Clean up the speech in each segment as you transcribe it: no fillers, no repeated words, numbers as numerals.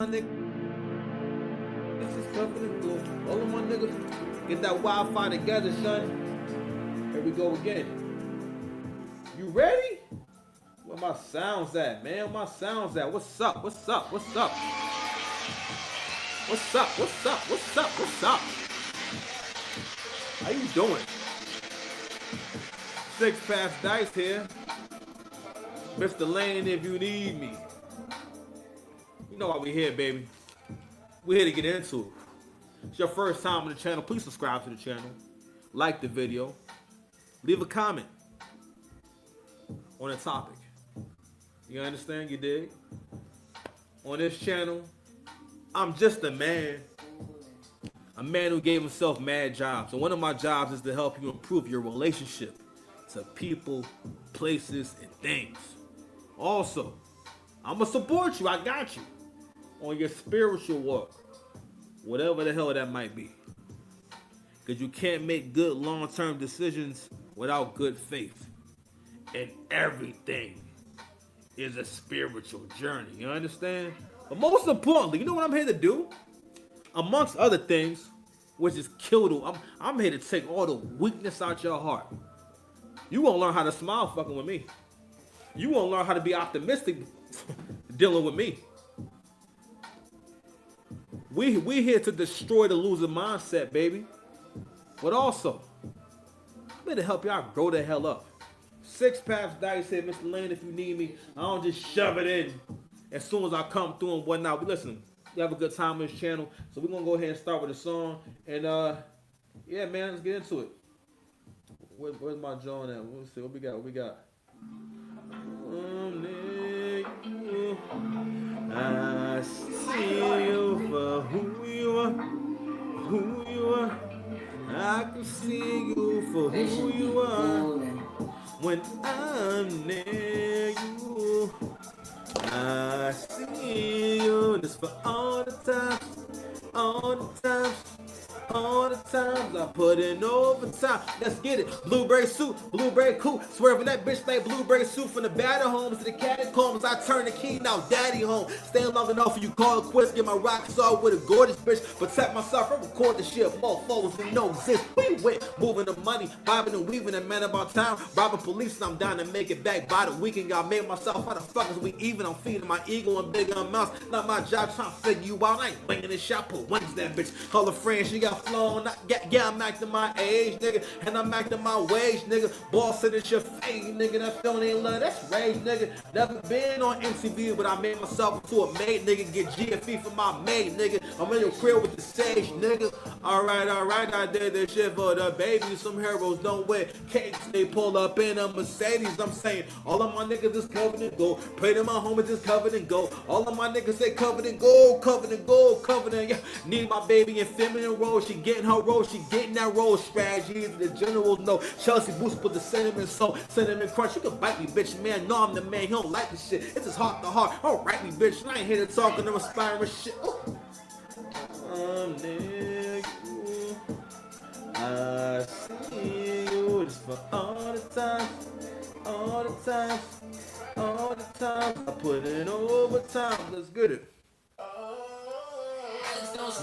niggas is covered in gold. All of my niggas get that Wi-Fi together, son. Here we go again. You ready? Where my sounds at, man? Where my sounds at? What's up? What's up? What's up? What's up? What's up? What's up? What's up? How you doing? Six Pass Dice here. Mr. Lane, if you need me. You know why we here, baby. We're here to get into it. It's your first time on the channel. Please subscribe to the channel. Like the video. Leave a comment on the topic. You understand? You dig? On this channel, I'm just a man who gave himself mad jobs. And one of my jobs is to help you improve your relationship to people, places, and things. Also, I'm going to support you. I got you on your spiritual walk, whatever the hell that might be. Because you can't make good long-term decisions without good faith. And everything is a spiritual journey. You understand? But most importantly, you know what I'm here to do? Amongst other things, which is kill I'm here to take all the weakness out your heart. You won't learn how to smile fucking with me. You won't learn how to be optimistic dealing with me. We here to destroy the loser mindset, baby. But also, I'm here to help y'all grow the hell up. Six Pass Dice here, Mr. Lane, if you need me. I don't just shove it in as soon as I come through and whatnot. But listen, we have a good time on this channel. So we're going to go ahead and start with a song. And, yeah, man, let's get into it. Where's my John at? Let's see, what we got? I see you for who you are. I can see you for who you are. When I'm near you, I see you. Just for all the times I put in overtime. Let's get it. Blueberry suit, blueberry coupe. Swerving that bitch like blueberry suit. From the battle homes to the catacombs, I turn the key, now daddy home. Staying long enough for you call it quits. Get my rocks off with a gorgeous bitch. Protect myself, I record the shit. Motherfuckers we know exist. We went moving the money, bobbing and weaving, and man about town. Robbing police, and I'm down to make it back by the weekend. Y'all made myself, how the fuck is we even? I'm feeding my ego in bigger amounts. Not my job trying to figure you out. I ain't banging this shot, put wings that bitch. Call a friend, she got flown. Yeah, I'm acting my age, nigga, and I'm acting my wage, nigga. Boss said it's your face, nigga. That feeling ain't love, that's rage, nigga. Never been on MTV, but I made myself into a maid, nigga. Get GFE for my maid, nigga. I'm in your crib with the sage, nigga. Alright, I did this shit for the baby. Some heroes don't wear capes, they pull up in a Mercedes. I'm saying, all of my niggas is covered in gold. Pray to my homies is covered in gold. All of my niggas say covered in gold, covered in gold, covered in, yeah. Need my baby in feminine role. She getting her role, she getting that role. Strategies, the generals know. Chelsea Boost put the cinnamon crunch. You can bite me, bitch, man. No, I'm the man. He don't like this shit. It's just heart to heart. Don't write me, bitch. I ain't here to talk and inspiring shit. Nigga, I see you just for all the time I put in overtime. Let's get it.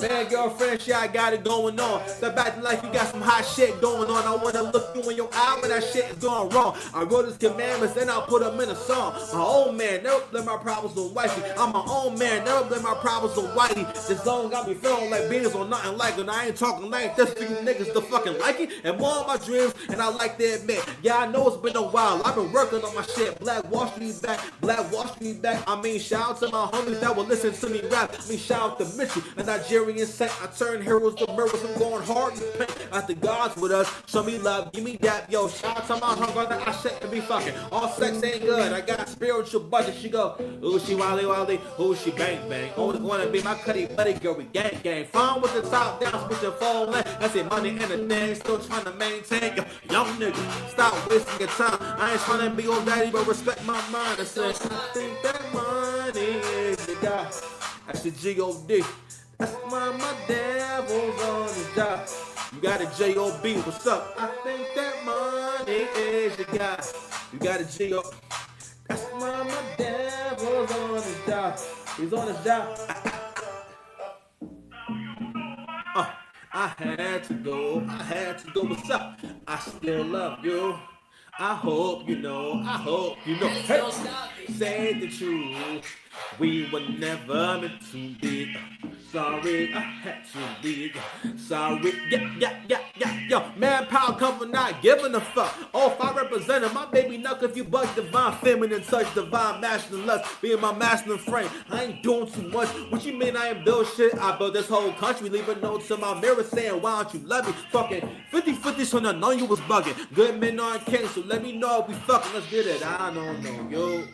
Man, girlfriend, shit, I got it going on. Step back like you got some hot shit going on. I wanna look you in your eye when that shit is going wrong. I wrote his commandments, then I'll put them in a song. My own man, never blame my problems on wifey. I'm my own man, never blame my problems on whitey. This song got me feeling like beans or nothing like it. I ain't talking like this for you niggas to fucking like it. And more of my dreams, and I like to admit, yeah, I know it's been a while. I've been working on my shit. Black Wall Street back. I mean, shout out to my homies that will listen to me rap. I mean, shout out to Mitchell and Nigerian saint. I turn heroes to murderers. I'm going hard to paint. At the gods with us. Show me love. Give me that. Yo, shout out to my hunger that I shit to be fucking. All sex ain't good. I got spiritual budget. She go, ooh, she wally. Ooh, she bang. Only wanna be my cutty buddy girl. We gang. Fine with the top down, switching phone lane. I say money and the thing. Still trying to maintain. Yo, young nigga, stop wasting your time. I ain't trying to be old daddy, but respect my mind. I said, I think that money is the guy. That's the G.O.D. That's why my devil's on the job. You got a J.O.B. What's up? I think that money is the guy. You got a G.O. That's why my devil's on the job. He's on his job. I had to go, what's up? I still love you. I hope you know, Hey, say the truth. We were never meant to be. Sorry, I had to leave. Sorry, yo. Manpower come for not giving a fuck. Oh, if I represented my baby knuck, if you bug divine feminine touch, divine masculine lust, being my masculine frame. I ain't doing too much. What you mean I ain't build shit? I built this whole country. Leave a note to my mirror saying, why don't you love me? Fucking 50-50, so I know you was bugging. Good men aren't king, so let me know if we fucking. Let's get it. I don't know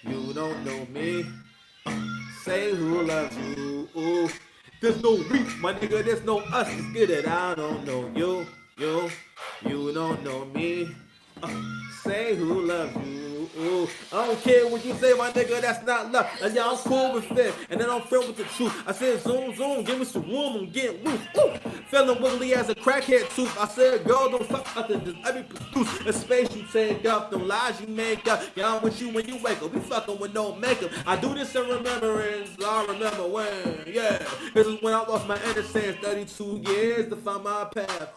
you don't know me. Say who loves you. Ooh. There's no we, my nigga, there's no us. Let's get it. I don't know you don't know me. Say who loves you. Ooh. I don't care what you say, my nigga, that's not love. And yeah, I'm cool with it, and then I'm filled with the truth. I said, zoom, give me some room, I'm getting loose. Ooh. Feeling wiggly as a crackhead tooth. I said, girl, don't fuck nothing, just let me produce the space you take up, them lies you make up. Yeah, I'm with you when you wake up. We fucking with no makeup. I do this in remembrance. I remember when, yeah. This is when I lost my innocence. 32 years to find my path.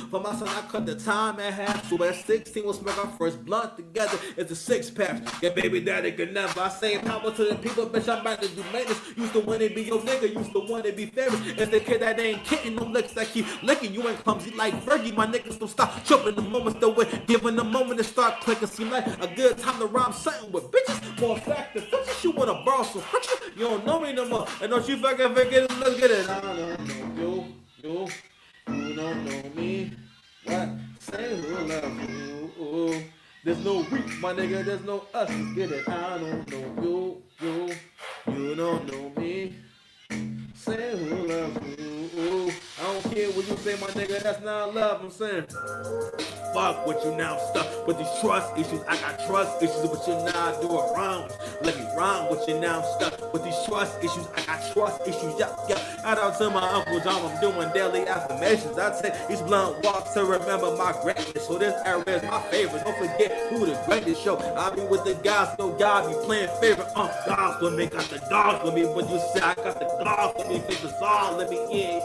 For my son, I cut the time in half. So at 16, we'll smoke our first blunt together. It's a 6-pack. Yeah, baby daddy could never. I say power to the people, bitch. I'm about to do maintenance. Used to want to be your nigga. Used to want to be famous. It's the kid that ain't kidding. No licks that keep licking. You ain't clumsy like Fergie. My niggas don't stop tripping the moments the way. Giving the moment to start clicking. Seem like a good time to rhyme something with bitches. More fact than bitches. You wanna borrow some friction? You don't know me no more. And don't you fucking forget it. Let's get it. I don't know you don't know me. What? Say who love you. Ooh. There's no we, my nigga, there's no us. Let's get it. I don't know you don't know me. Say who loves you. Ooh. I don't care what you say, my nigga, that's not love. I'm saying, fuck what you now stuck with these trust issues. I got trust issues, but you now do it wrong. Let me rhyme with you now stuck with these trust issues. I got trust issues. Yeah. Shout out to my Uncle John. I'm doing daily affirmations. I take these blunt walks to remember my greatness. So this era is my favorite. Don't forget who the greatest show. I be with the guys, no God be playing favorite. Dogs with me, got the dogs with me. When you say I got the dogs with me, think it's all. Let me in.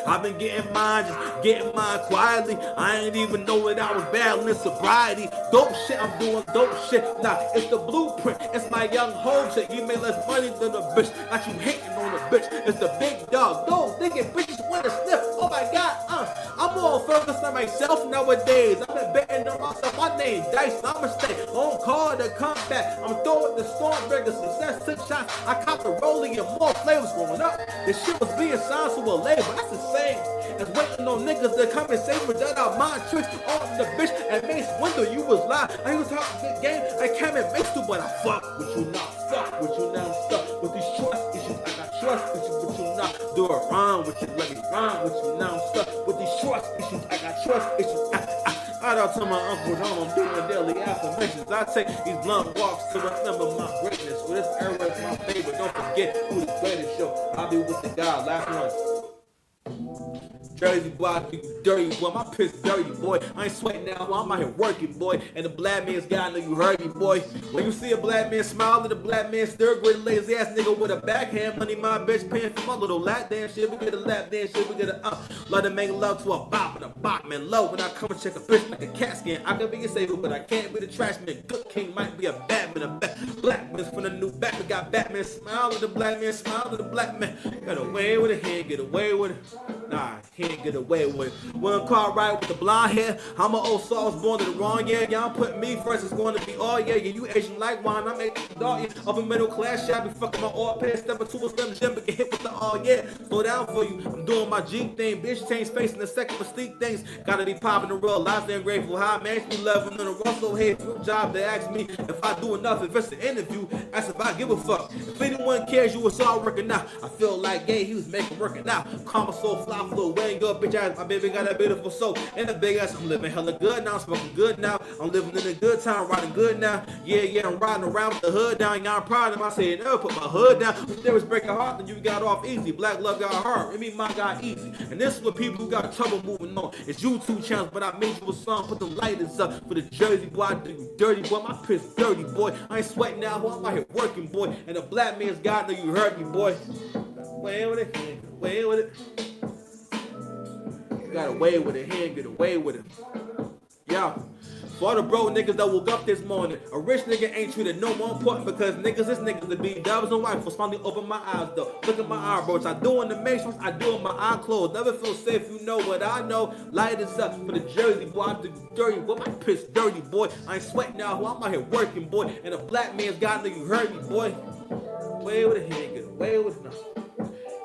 I've been getting mine, just getting mine quietly. I ain't even know that I was battling sobriety. Dope shit, I'm doing dope shit. Nah, it's the blueprint. It's my young hoe shit. You made less money than a bitch. Got you hating on a bitch. It's the big dog. Those thinking bitches want to sniff. Oh my God, I'm more focused on myself nowadays. I've been betting on myself. My name Dice. I'ma stay on call to come back. I'm throwing the Stormbreaker success. 6 shots. I caught the rolling and more flavors growing up. This shit was being signed to a label. That's the same as waiting on niggas to come and say me that I mind tricks on the bitch and Mace Window. You was lying. I was talking good game. I came and mixed you, but I fuck with you now. Fuck with you now. I'm stuck with these trust issues. I got trust issues, but you not do it wrong with you. Let me rhyme with you now. I'm stuck with these trust issues. I got trust issues. Shout out to my Uncle John. I'm doing daily affirmations. I take these blunt walks to remember my greatness. So this era is my favorite. Don't forget who the greatest show. I'll be with the guy. Last one. Jersey boy, you dirty boy, my piss dirty boy. I ain't sweating now, boy. I'm out here working, boy. And the black man's guy, I know you heard me, boy. When you see a black man smile, at a black man stir, with a lazy ass nigga with a backhand. Money, my bitch paying for my little lap dance shit. We get a lap dance shit, we get a love to make love to a bop and a bop man low. When I come and check a bitch like a cat scan, I can be a saver, but I can't be the trash man. Good king might be a Batman, black man's from the new Batman. Got Batman smile at the black man, smile at the black man. Get away with it, he ain't get away with it. Nah, he ain't get away with it. One car right with the blonde hair. I'm an old soul, I was born in the wrong year. Y'all put me first, it's going to be all yeah. You Asian like wine, I'm a dog, yeah. Upper middle class, shit, I be fucking my all pants. Step into a slim gym, but get hit with the all yeah. Slow down for you, I'm doing my G thing. Bitch change face in a second for sleek things. Gotta be popping the real lives, then grateful. High man, me loving in a Russell head. Your job, they ask me if I do enough. If it's an interview, ask if I give a fuck. If anyone cares, you was all working out. I feel like gay, he was making working out. Karma so fly, flow away, your bitch ass. My baby got a beautiful soul and a big ass. I'm living hella good now, I'm smoking good now. I'm living in a good time, riding good now. Yeah, I'm riding around with the hood down. Y'all proud of him. I said, never put my hood down. If there was breaking heart, then you got off easy. Black love got hard, me mine got easy. And this is what people who got trouble moving on. It's YouTube channels, but I made you a song. Put the lighters up for the Jersey boy. I do you dirty boy, my piss dirty boy. I ain't sweating now, boy. I'm out here working boy. And the black man's God know you heard me boy. Way with it, way with it. got away with it, he ain't get away with it. Yeah. For all the bro niggas that woke up this morning, a rich nigga ain't treated no more important because niggas is niggas to be dubs and rifles. Finally open my eyes though. Look at my eyebrows. I do in the matrix, I do in my eye closed. Never feel safe, you know what I know. Light is up for the Jersey boy. I'm the dirty boy. My piss dirty boy. I ain't sweating now, I'm out here working boy. And a black man's got nigga, you heard me boy. Away with it, he ain't get away with it now.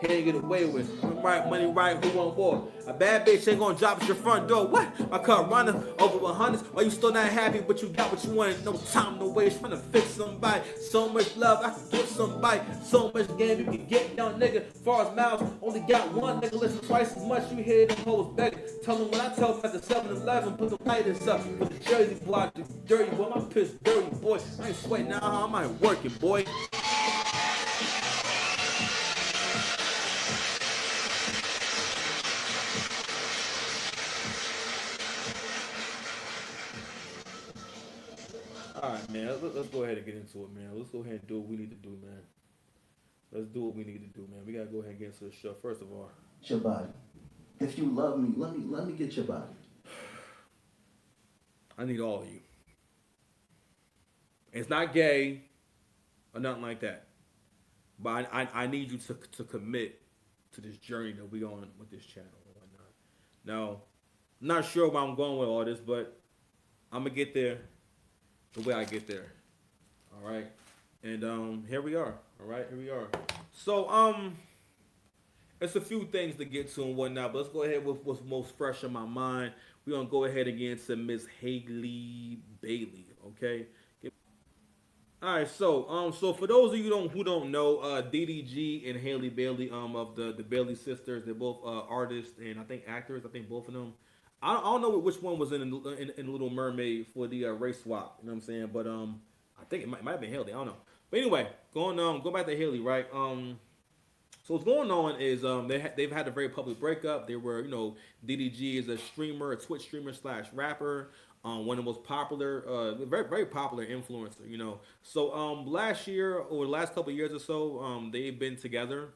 He ain't get away with it. Money right, who want war? A bad bitch ain't gonna drop at your front door. What? My car running over 100s. Why you still not happy, but you got what you wanted? No time to waste, trying to fix somebody. So much love, I can give somebody. So much game you can get, young nigga. Far as mouths, only got one nigga. Listen twice as much, you hear them hoes begging. Tell them when I tell them at the 7-Eleven, put the lighters up. Put the Jersey boy, the dirty boy. My piss dirty boy. I ain't sweating now, I'm out here working, boy. Alright, man, let's go ahead and get into it, man. Let's go ahead and do what we need to do, man. Let's do what we need to do, man. We gotta go ahead and get into the show. First of all, your body. If you love me, let me get your body. I need all of you. It's not gay or nothing like that. But I need you to commit to this journey that we on with this channel and whatnot. Now, I'm not sure where I'm going with all this, but I'm gonna get there the way I get there. All right. And here we are. All right, here we are. So it's a few things to get to and whatnot, but let's go ahead with what's most fresh in my mind. We're gonna go ahead and get into Miss Halle Bailey, okay? All right, so for those of you who don't know, DDG and Halle Bailey, of the Bailey sisters, they're both artists and I think actors. I think both of them. I don't know which one was in Little Mermaid for the race swap. You know what I'm saying? But I think it might have been Halle. I don't know. But anyway, go back to Halle, right? So what's going on is they've had a very public breakup. They were, DDG is a streamer, a Twitch streamer / rapper. One of the most popular, very, very popular influencer, So last year or the last couple of years or so, they've been together,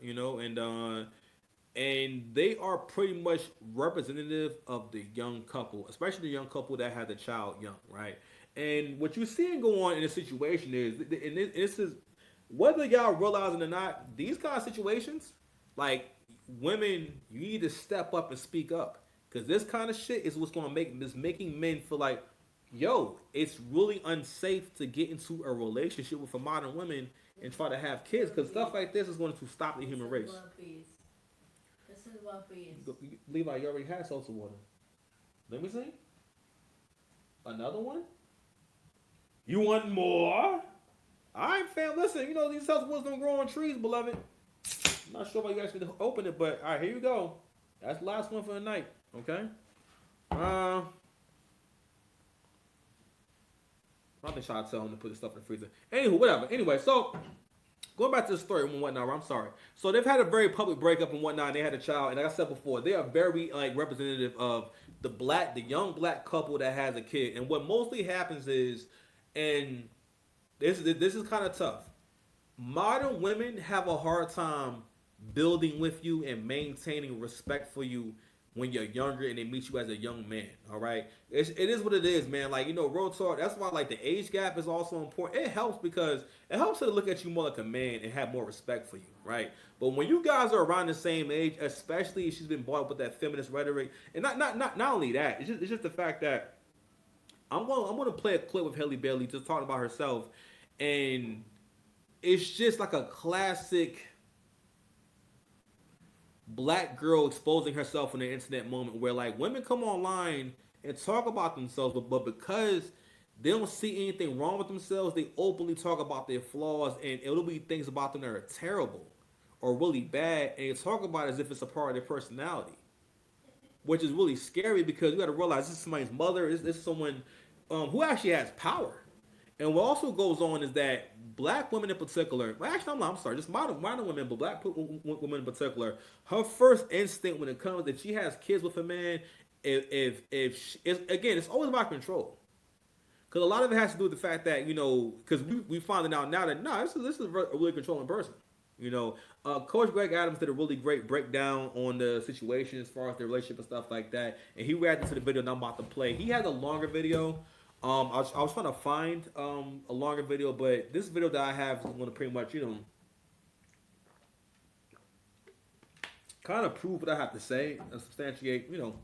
and they are pretty much representative of the young couple, especially the young couple that had the child young, right? And what you're seeing go on in this situation is, and this is, whether y'all realizing or not, these kind of situations, like women, you need to step up and speak up. Because this kind of shit is what's going to making men feel like, yo, it's really unsafe to get into a relationship with a modern woman and try to have kids. Because stuff like this is going to stop the human race. This is one piece. Levi, you already had salsa water. Let me see. Another one? You want more? All right, fam. Listen, these salsa waters don't grow on trees, beloved. I'm not sure why you actually open it, but all right, here you go. That's the last one for the night. Okay. I think I tell him to put the stuff in the freezer. Anywho, whatever. Anyway, so going back to the story and whatnot, I'm sorry. So they've had a very public breakup and whatnot. And they had a child, and like I said before, they are very representative of the young black couple that has a kid. And what mostly happens is, and this is kind of tough. Modern women have a hard time building with you and maintaining respect for you when you're younger and they meet you as a young man. All right, it is what it is, man. Real talk. That's why the age gap is also important. It helps because it helps her to look at you more like a man and have more respect for you, right? But when you guys are around the same age, especially if she's been brought up with that feminist rhetoric, and not only that, it's just the fact that I'm going to play a clip with Halle Bailey just talking about herself, and it's just like a classic black girl exposing herself in the internet moment where women come online and talk about themselves, but because they don't see anything wrong with themselves, they openly talk about their flaws, and it'll be things about them that are terrible or really bad, and they talk about it as if it's a part of their personality, which is really scary because you got to realize this is somebody's mother. This is someone who actually has power. And what also goes on is that black women in particular, I'm sorry, just modern women, but black women in particular, her first instinct when it comes that she has kids with a man, it's always about control. Because a lot of it has to do with the fact that, because we finding out now that, this is a really controlling person. You know, Coach Greg Adams did a really great breakdown on the situation as far as the relationship and stuff like that, and he reacted to the video that I'm about to play. He had a longer video. I was trying to find a longer video, but this video that I have is going to pretty much, kind of prove what I have to say and substantiate, the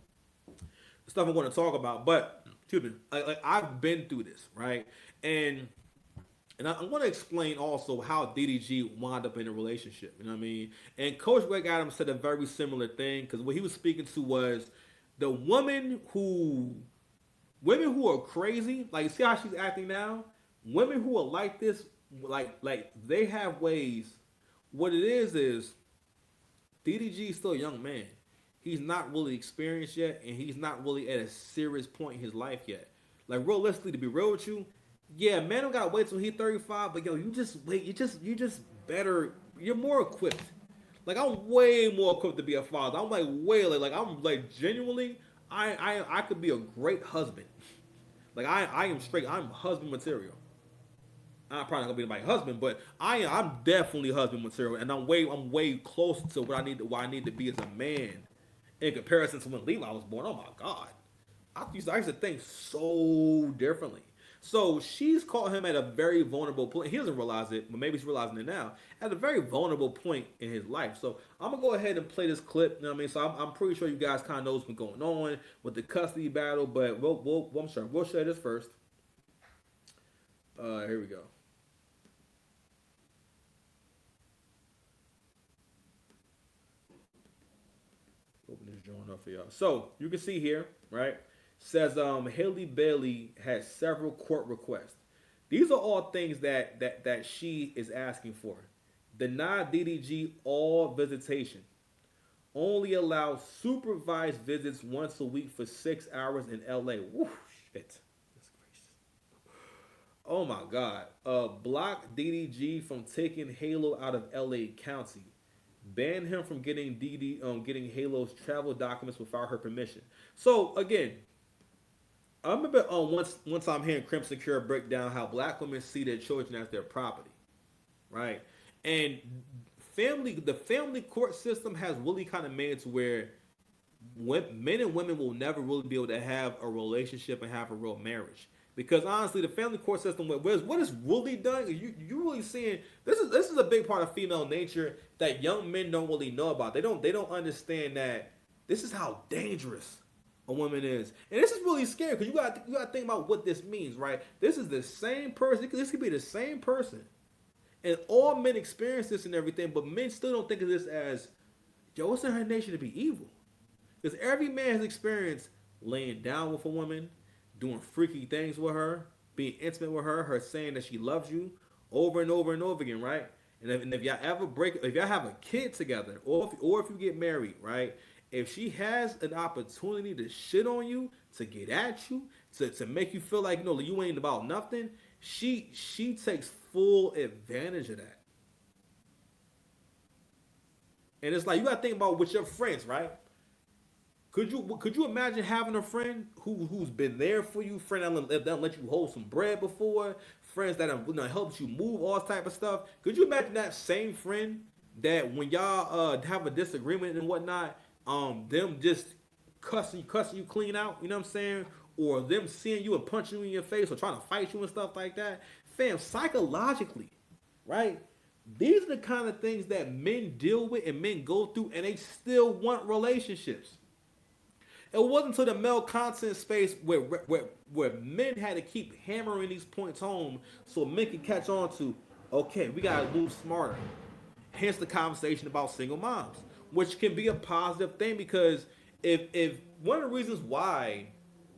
stuff I want to talk about. But excuse me, like I've been through this, right? And I want to explain also how DDG wound up in a relationship. You know what I mean? And Coach Greg Adams said a very similar thing because what he was speaking to was the women who are crazy. Like, see how she's acting now? Women who are like this, like they have ways. What it is DDG is still a young man. He's not really experienced yet, and he's not really at a serious point in his life yet. Like, realistically, to be real with you, yeah, man don't gotta wait till he's 35, but yo, you just wait, you just better, you're more equipped. Like, I'm way more equipped to be a father. I'm like way like I'm like genuinely, I could be a great husband. Like I am straight, I'm husband material. I'm probably not gonna be my husband, but I'm definitely husband material, and I'm way closer to what I need to be as a man in comparison to when Levi was born. Oh my God, I used to think so differently. So she's caught him at a very vulnerable point. He doesn't realize it, but maybe he's realizing it now. At a very vulnerable point in his life. So I'm gonna go ahead and play this clip. You know what I mean? So I'm pretty sure you guys kind of know what's been going on with the custody battle, but we'll share this first. Here we go. Open this joint up for y'all. So you can see here, right? Says Haley Bailey has several court requests. These are all things that she is asking for. Deny DDG all visitation. Only allow supervised visits once a week for 6 hours in LA. Woo, shit. Oh my God. Block DDG from taking Halo out of LA County. Ban him from getting getting Halo's travel documents without her permission. So again, I remember once I'm hearing Crimson Cure break down how black women see their children as their property, right? And the family court system has really kind of made it to where men and women will never really be able to have a relationship and have a real marriage. Because honestly, the family court system, what is really done, you really seeing this is a big part of female nature that young men don't really know about. They don't understand that this is how dangerous a woman is, and this is really scary because you got to think about what this means, right? This is the same person. This could be the same person, and all men experience this and everything, but men still don't think of this as, yo, it's in her nature to be evil, because every man has experienced laying down with a woman, doing freaky things with her, being intimate with her, her saying that she loves you over and over and over again, right? And if y'all if y'all have a kid together, or if you get married, right? If she has an opportunity to shit on you, to get at you, to make you feel like you ain't about nothing, she takes full advantage of that. And it's like you gotta think about with your friends, right? Could you imagine having a friend who's been there for you, friend that let you hold some bread before, friends that have helped you move, all type of stuff? Could you imagine that same friend that when y'all have a disagreement and whatnot, them just cussing you clean out, you know what I'm saying? Or them seeing you and punching you in your face or trying to fight you and stuff like that. Fam, psychologically, right? These are the kind of things that men deal with and men go through, and they still want relationships. It wasn't until the male content space where men had to keep hammering these points home so men could catch on to, okay, we gotta move smarter. Hence the conversation about single moms, which can be a positive thing, because if one of the reasons why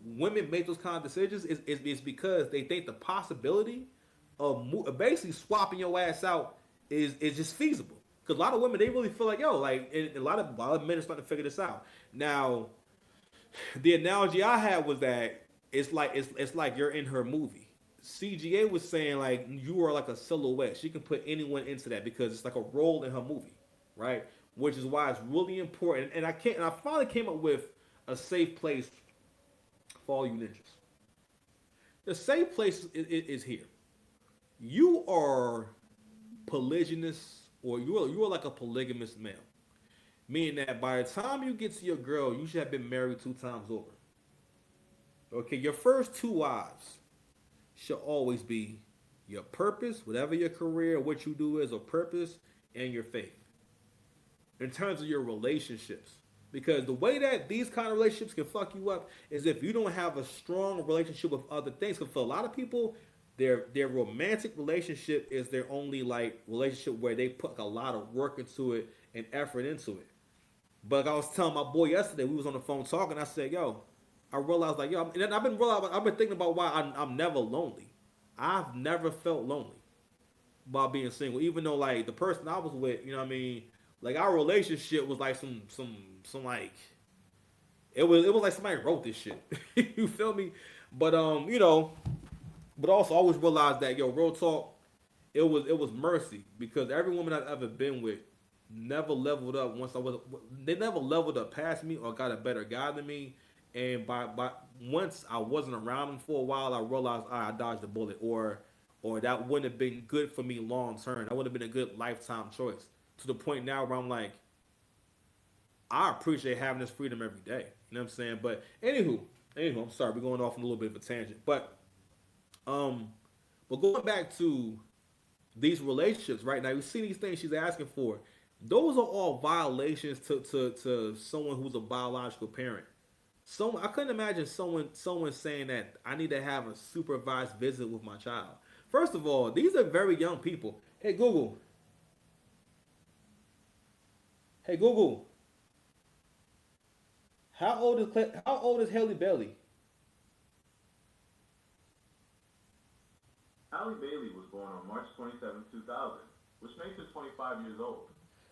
women make those kind of decisions is because they think the possibility of basically swapping your ass out is just feasible. Because a lot of women, they really feel like, yo, like, and a lot of men are starting to figure this out. Now, the analogy I had was that it's like you're in her movie. CGA was saying like you are like a silhouette. She can put anyone into that because it's like a role in her movie, right? Which is why it's really important. And I finally came up with a safe place for all you ninjas. The safe place is here. You are polygynous or you are like a polygamous male, meaning that by the time you get to your girl, you should have been married 2 times over. Okay, your first two wives should always be your purpose, whatever your career, what you do is a purpose, and your faith in terms of your relationships. Because the way that these kind of relationships can fuck you up is if you don't have a strong relationship with other things. Because for a lot of people, their romantic relationship is their only like relationship where they put a lot of work into it and effort into it. But like I was telling my boy yesterday, we was on the phone talking. I said, "Yo, I realized like yo," and I've been thinking about why I'm never lonely. I've never felt lonely about being single, even though like the person I was with, you know what I mean, like our relationship was like some like it was like somebody wrote this shit. You feel me? But but also I always realized that yo, real talk, it was mercy because every woman I've ever been with never leveled up once I was they never leveled up past me or got a better guy than me. And by once I wasn't around them for a while, I realized I dodged a bullet, or that wouldn't have been good for me long term. That would have been a good lifetime choice. To the point now where I'm like, I appreciate having this freedom every day. You know what I'm saying? But anywho, I'm sorry, we're going off on a little bit of a tangent. Um, but going back to these relationships, right now, you see these things she's asking for. Those are all violations to someone who's a biological parent. I couldn't imagine someone saying that I need to have a supervised visit with my child. First of all, these are very young people. Hey Google, how old is Haley Bailey? Halle Bailey was born on March 27, 2000, which makes her 25 years old.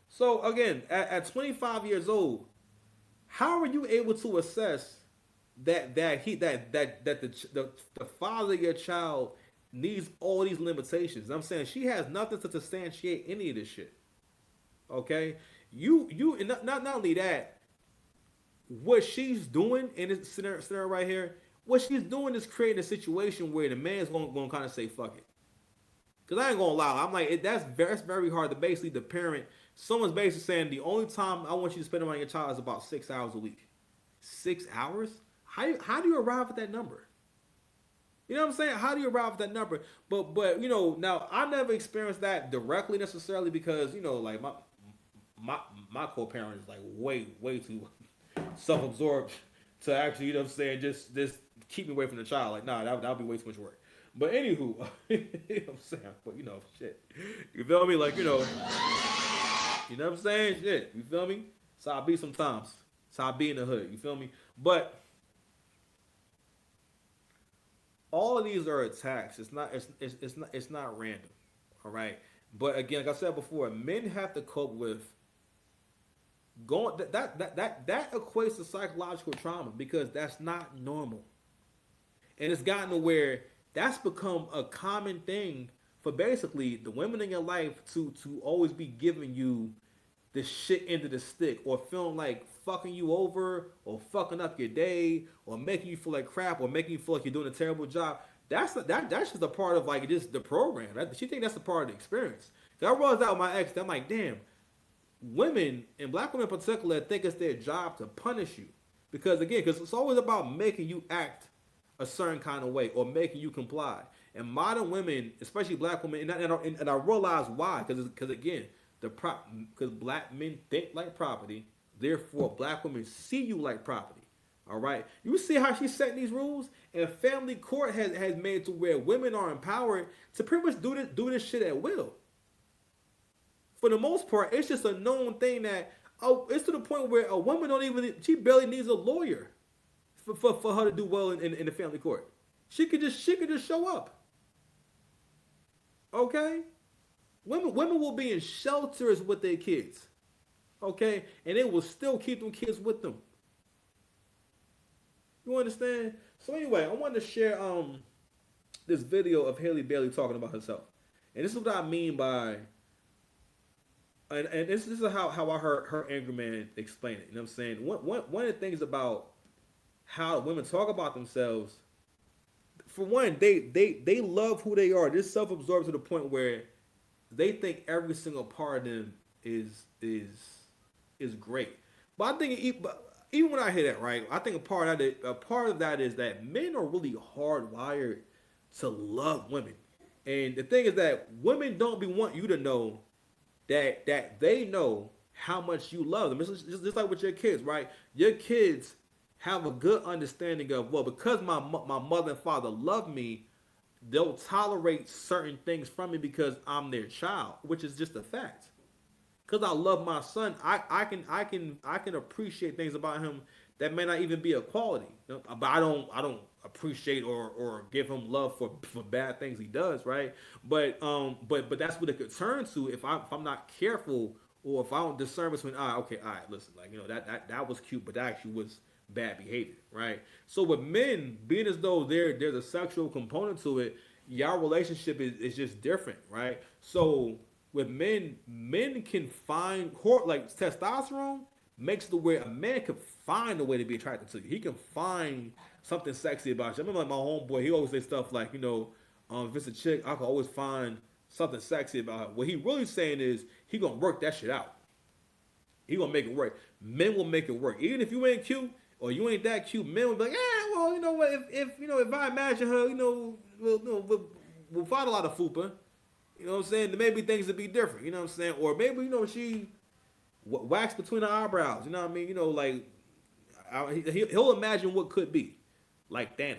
So again, at 25 years old, how are you able to assess that the father of your child needs all these limitations? I'm saying she has nothing to substantiate any of this shit. Okay, you and not only that, what she's doing in this scenario right here, what she's doing is creating a situation where the man's going to kind of say fuck it. Cause I ain't gonna lie, I'm like that's very hard to basically the parent. Someone's basically saying the only time I want you to spend around your child is about 6 hours a week. 6 hours? How do you arrive at that number? You know what I'm saying? How do you arrive at that number? But now I never experienced that directly necessarily because like my co-parent is like way too self-absorbed to actually what I'm saying just keep me away from the child. Like nah, that'd be way too much work. But anywho, you know what I'm saying? But shit. You feel me? Like, you know what I'm saying? Shit. You feel me? So I be sometimes. So I be in the hood. You feel me? But all of these are attacks. It's not random. All right. But again, like I said before, men have to cope with going that equates to psychological trauma because that's not normal. And it's gotten to where that's become a common thing for basically the women in your life to always be giving you the shit end of the stick or feeling like fucking you over or fucking up your day or making you feel like crap or making you feel like you're doing a terrible job. That's just a part of like just the program. She think that's a part of the experience. I realized that with my ex. I'm like, damn, women and black women in particular think it's their job to punish you because it's always about making you act a certain kind of way or making you comply. And modern women, especially black women, and I realize why, because again, because black men think like property, therefore black women see you like property. All right, you see how she's setting these rules, and family court has made to where women are empowered to pretty much do this shit at will. For the most part, it's just a known thing that it's to the point where a woman she barely needs a lawyer for her to do well in the family court. She could just show up. Okay? Women will be in shelters with their kids. Okay? And they will still keep them kids with them. You understand? So anyway, I wanted to share this video of Halle Bailey talking about herself. And this is what I mean by and this is how I heard her angry man explain it. You know what I'm saying? One of the things about how women talk about themselves, for one, they love who they are. They're self-absorbed to the point where they think every single part of them is great. But I think even when I hear that, right, I think a part of that is that men are really hardwired to love women. And the thing is that women don't be want you to know that they know how much you love them. It's just like with your kids, right? Your kids have a good understanding of, well, because my mother and father love me, they'll tolerate certain things from me because I'm their child, which is just a fact. Because I love my son, I can appreciate things about him that may not even be a quality. But I don't appreciate or give him love for bad things he does, right? But that's what it could turn to if I'm not careful, or if I don't discern between, okay, all right, listen, like, that was cute, but that actually was bad behavior, right? So with men, being as though there's a sexual component to it, y'all relationship is just different, right? So with men can find, like, testosterone makes the way a man can find a way to be attracted to you. He can find something sexy about you. I remember, like, my homeboy, he always say stuff like, if it's a chick, I can always find something sexy about her. What he really saying is he gonna work that shit out. He gonna make it work. Men will make it work. Even if you ain't cute or you ain't that cute, men will be like, well, you know what? If I imagine her, we'll find a lot of fupa. You know what I'm saying? There may be things to be different. You know what I'm saying? Or maybe she wax between her eyebrows. You know what I mean? He'll imagine what could be, like Thanos.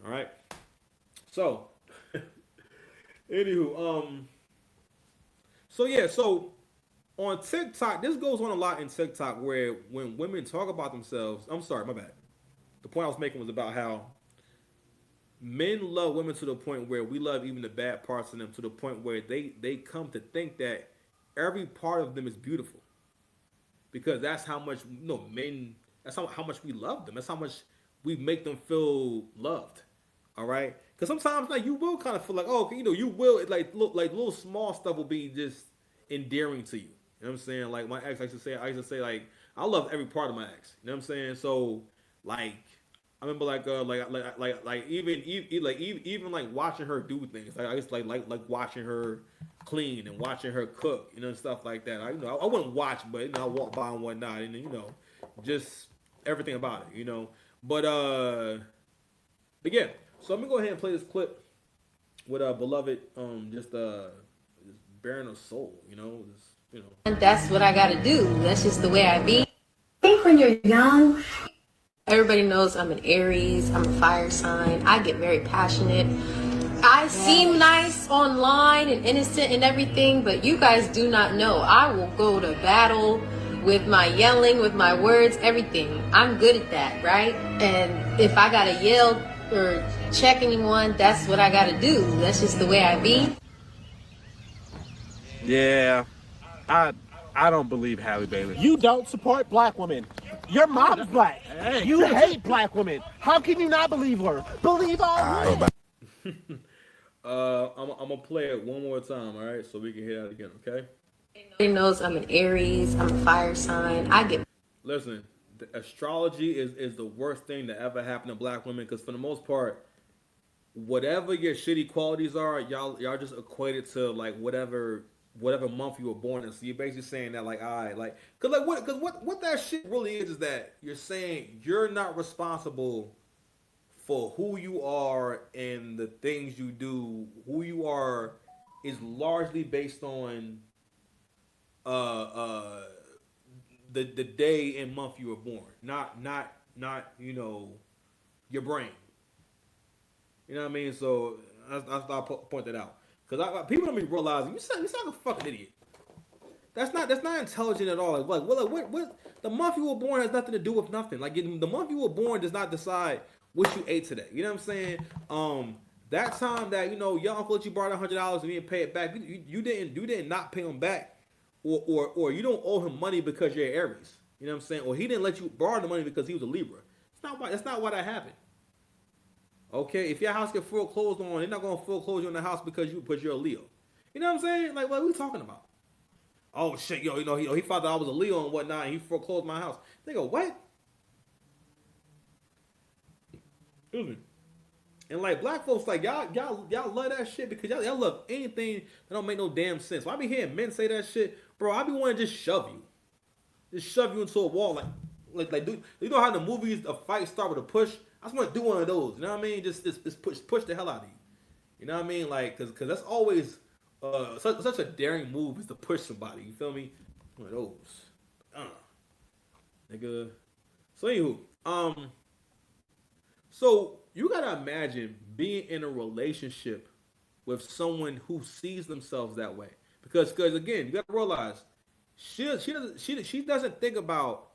All right. So, anywho, so on TikTok, this goes on a lot in TikTok, where when women talk about themselves, I'm sorry, my bad. The point I was making was about how men love women to the point where we love even the bad parts of them, to the point where they come to think that every part of them is beautiful, because that's how much men. That's how much we love them. That's how much we make them feel loved. All right, because sometimes, like, you will kind of feel like, you will, like little small stuff will be just endearing to you. You know what I'm saying? Like my ex, I used to say like, I love every part of my ex. You know what I'm saying? So, like, I remember even like watching her do things. Like, I used to like watching her clean and watching her cook, and stuff like that. I wouldn't watch, but I walk by and whatnot, and just everything about it, But yeah. So I'm gonna go ahead and play this clip with beloved, just bearing a soul, And that's what I gotta do. That's just the way I be. I think when you're young, Everybody knows I'm an Aries, I'm a fire sign. I get very passionate. I seem nice online and innocent and everything, but you guys do not know. I will go to battle with my yelling, with my words, everything. I'm good at that, right? And if I gotta yell or check anyone, that's what I gotta do. That's just the way I be. Yeah, I don't believe Halle Bailey. You don't support black women. Your mom's black. Hey. You hate black women. How can you not believe her? Believe all women. I'm gonna play it one more time, all right, so we can hear that again, okay? Everybody knows I'm an Aries, I'm a fire sign. Listen, the astrology is the worst thing that ever happened to black women, because for the most part, whatever your shitty qualities are, y'all just equate it to like whatever month you were born in. So you're basically saying that, like, what that shit really is that you're saying you're not responsible for who you are and the things you do. Who you are is largely based on the day and month you were born, not your brain. You know what I mean? So I'll point that out, because people don't be realizing you sound like a fucking idiot. That's not intelligent at all. Like what the month you were born has nothing to do with nothing. Like, the month you were born does not decide what you ate today. You know what I'm saying? That time that your uncle let you borrow $100 and you didn't pay it back, you didn't not pay him back, or you don't owe him money because you're Aries. You know what I'm saying? Or he didn't let you borrow the money because he was a Libra. That's not why that happened. Okay, if your house get foreclosed on, they're not gonna foreclose you on the house because you're a Leo. You know what I'm saying? Like, what are we talking about? Oh shit, he thought that I was a Leo and whatnot, and he foreclosed my house. They go, what? Excuse me. And like black folks, like y'all love that shit because y'all love anything that don't make no damn sense. When I be hearing men say that shit, bro, I be wanting to just shove you into a wall, like do you know how in the movies a fight start with a push? I just want to do one of those. You know what I mean? Just push the hell out of you. You know what I mean? Like, cause that's always such a daring move is to push somebody. You feel me? One of those, nigga. So anywho, so you gotta imagine being in a relationship with someone who sees themselves that way. Because again, you gotta realize she doesn't think about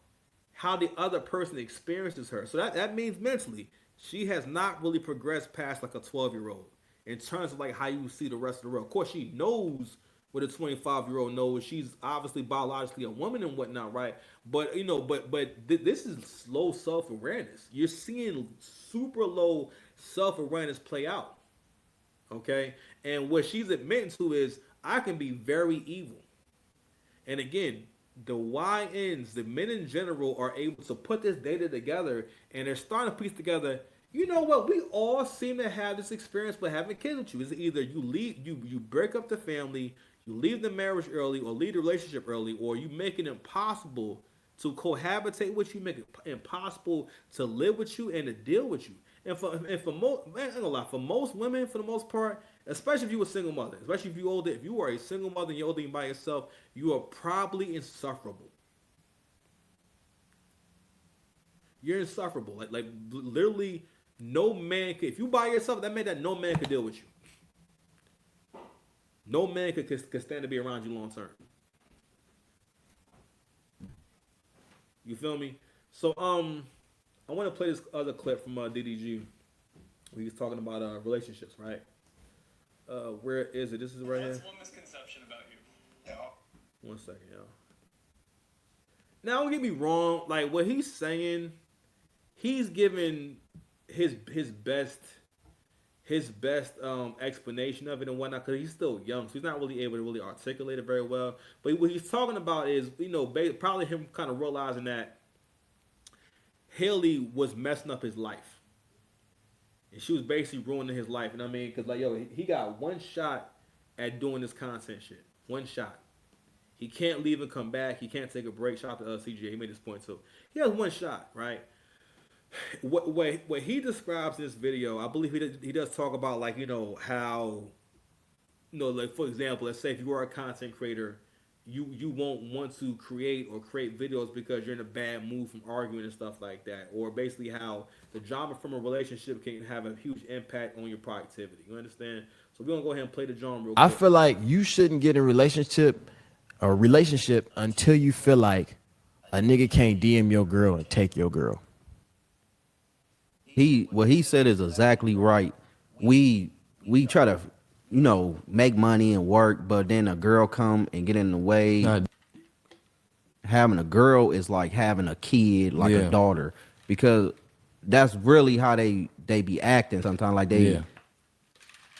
how the other person experiences her. So that means mentally she has not really progressed past like a 12-year-old in terms of like how you see the rest of the world. Of course, she knows what a 25-year-old knows. She's obviously biologically a woman and whatnot, right? But this is low self-awareness. You're seeing super low self-awareness play out. Okay? And what she's admitting to is I can be very evil. And again, the YNs, the men in general, are able to put this data together and they're starting to piece together, you know what, we all seem to have this experience with having kids with you. It's either you leave, you break up the family, you leave the marriage early, or leave the relationship early, or you make it impossible to cohabitate with you, make it impossible to live with you and to deal with you. And for most, man, I ain't gonna lie, for most women, for the most part, especially if you were a single mother, especially if you older, if you are a single mother and you're older and by yourself, you are probably insufferable. You're insufferable. Like literally, no man could. If you by yourself, that meant that no man could deal with you. No man could stand to be around you long term. You feel me? So I want to play this other clip from DDG. He was talking about relationships, right? Where is it? This is right here. What's one misconception about you? Yeah. 1 second, y'all. Now, don't get me wrong. Like what he's saying, he's giving his best explanation of it and whatnot because he's still young, so he's not really able to really articulate it very well. But what he's talking about is, you know, probably him kind of realizing that Haley was messing up his life. And she was basically ruining his life. You know what I mean? Because, like, yo, he got one shot at doing this content shit. One shot. He can't leave and come back. He can't take a break. Shout out to CJ. He made this point, too. He has one shot, right? What he describes in this video, I believe he does talk about, like, you know, how, you know, like, for example, let's say if you are a content creator, you won't want to create videos because you're in a bad mood from arguing and stuff like that. Or basically how the drama from a relationship can have a huge impact on your productivity. You understand? So we're going to go ahead and play the drama real quick. I feel like you shouldn't get in a relationship until you feel like a nigga can't DM your girl and take your girl. What he said is exactly right. We try to, you know, make money and work, but then a girl come and get in the way. Having a girl is like having a kid, like a daughter, because that's really how they be acting sometimes. Like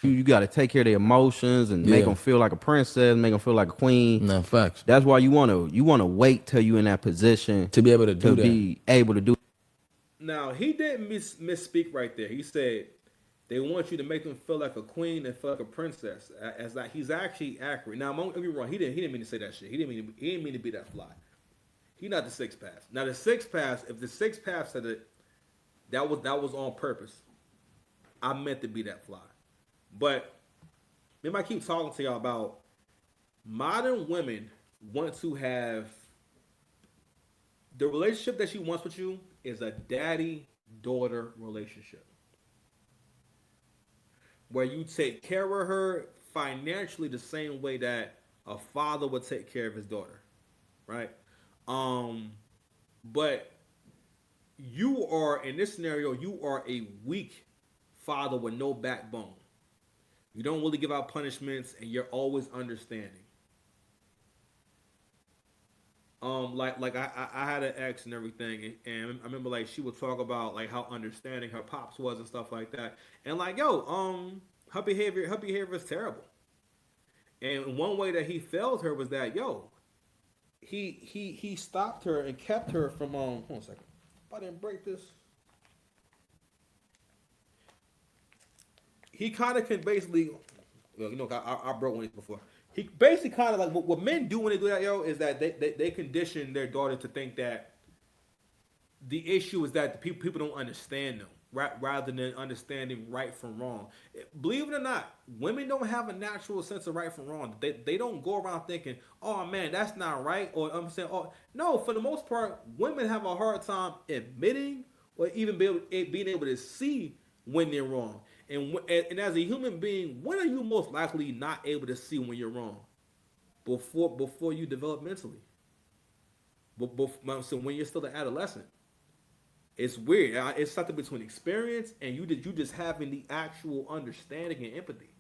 you got to take care of their emotions and make them feel like a princess, make them feel like a queen. No, facts. That's why you want to wait till you in that position to be able to do that. Be able to do. Now, he didn't misspeak right there. He said they want you to make them feel like a queen and feel like a princess. As like he's actually accurate. Now, don't get me wrong. He didn't mean to say that shit. He didn't mean to be that fly. He not the six pass. Now the six pass. If the six pass said it, that was on purpose. I meant to be that fly. But maybe I keep talking to y'all about modern women want to have the relationship that she wants with you is a daddy-daughter relationship where you take care of her financially the same way that a father would take care of his daughter, right? But you are, in this scenario, you are a weak father with no backbone. You don't really give out punishments, and you're always understanding. Like I had an ex and everything, and I remember like she would talk about like how understanding her pops was and stuff like that, and like her behavior is terrible. And one way that he failed her was that he stopped her and kept her from hold on a second. If I didn't break this. he kind of can basically, well, you know, I broke one of these before. He basically kind of like what men do when they do that, yo, is that they condition their daughter to think that the issue is that the people don't understand them, rather than understanding right from wrong. Believe it or not, women don't have a natural sense of right from wrong. They don't go around thinking, oh man, that's not right, or I'm saying, oh no. For the most part, women have a hard time admitting or even being able to see when they're wrong. And as a human being, when are you most likely not able to see when you're wrong? Before you develop mentally. So when you're still an adolescent. It's weird. It's something between experience and you just having the actual understanding and empathy.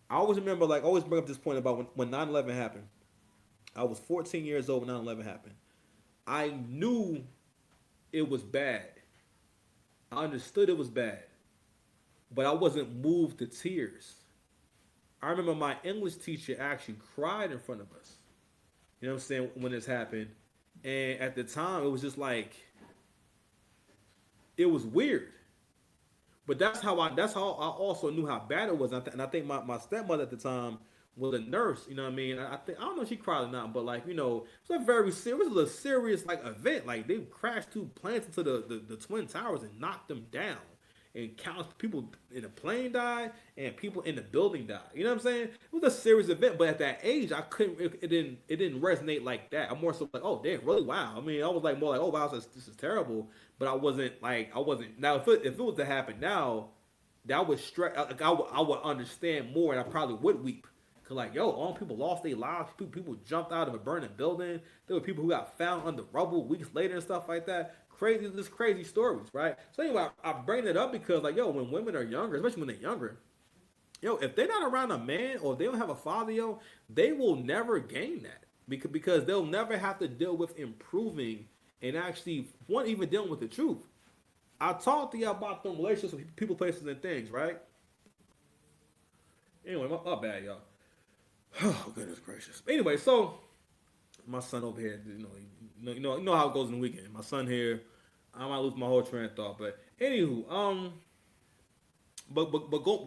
I always remember, like, I always bring up this point about when 9/11 happened. I was 14 years old when 9/11 happened. I knew it was bad. I understood it was bad. But I wasn't moved to tears. I remember my English teacher actually cried in front of us. You know what I'm saying? When this happened. And at the time, it was just like, it was weird, but that's how I also knew how bad it was. And I think my stepmother at the time was a nurse. You know what I mean? I don't know if she cried or not, but like, you know, it was a serious like event. Like they crashed 2 planes into the Twin Towers and knocked them down. And countless people in the plane died and people in the building died. You know what I'm saying? It was a serious event, but at that age, I couldn't. It didn't resonate like that. I'm more so like, oh damn, really? Wow. I mean, I was like more like, oh wow, this is terrible. But I wasn't. Now. If it was to happen now, that would stress. Like I would understand more, and I probably would weep. Cause like, yo, all people lost their lives. People jumped out of a burning building. There were people who got found under rubble weeks later and stuff like that. Crazy stories, right? So anyway, I bring it up because like, yo, when women are younger, especially when they're younger, yo, if they're not around a man or they don't have a father, yo, they will never gain that because they'll never have to deal with improving and actually even dealing with the truth. I talked to you about them relationships with people, places, and things, right? Anyway, my bad, y'all. Oh goodness gracious. Anyway, so my son over here, you know how it goes in the weekend. My son here, I might lose my whole train of thought, but anywho,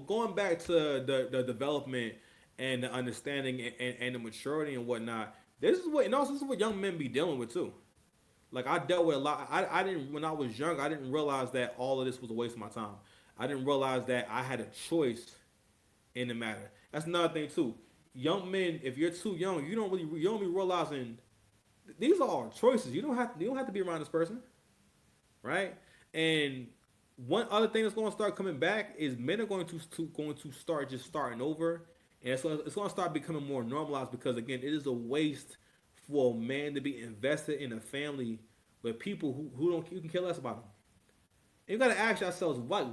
going back to the development and the understanding and the maturity and whatnot. This is what young men be dealing with too. Like I dealt with a lot. I didn't when I was young. I didn't realize that all of this was a waste of my time. I didn't realize that I had a choice in the matter. That's another thing too. Young men, if you're too young, you don't be realizing these are all choices. You don't have to be around this person, right? And one other thing that's going to start coming back is men are going to start just starting over, and so it's going to start becoming more normalized because again, it is a waste for a man to be invested in a family with people who can care less about him. And you got to ask yourselves why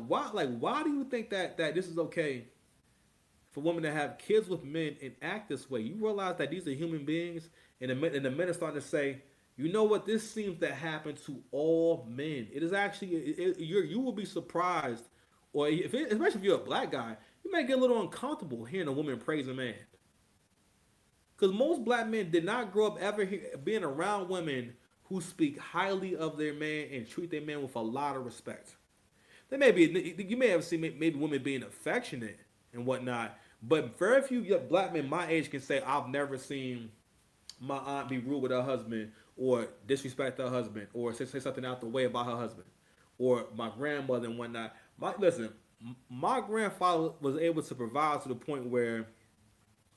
do you think that this is okay for women to have kids with men and act this way? You realize that these are human beings, and the men are starting to say, you know what, this seems to happen to all men. It is actually, you will be surprised, or especially if you're a black guy, you may get a little uncomfortable hearing a woman praise a man. Because most black men did not grow up ever being around women who speak highly of their man and treat their man with a lot of respect. You may have seen maybe women being affectionate and whatnot, but very few black men my age can say, I've never seen my aunt be rude with her husband or disrespect her husband or say something out the way about her husband or my grandmother and whatnot. My grandfather was able to provide to the point where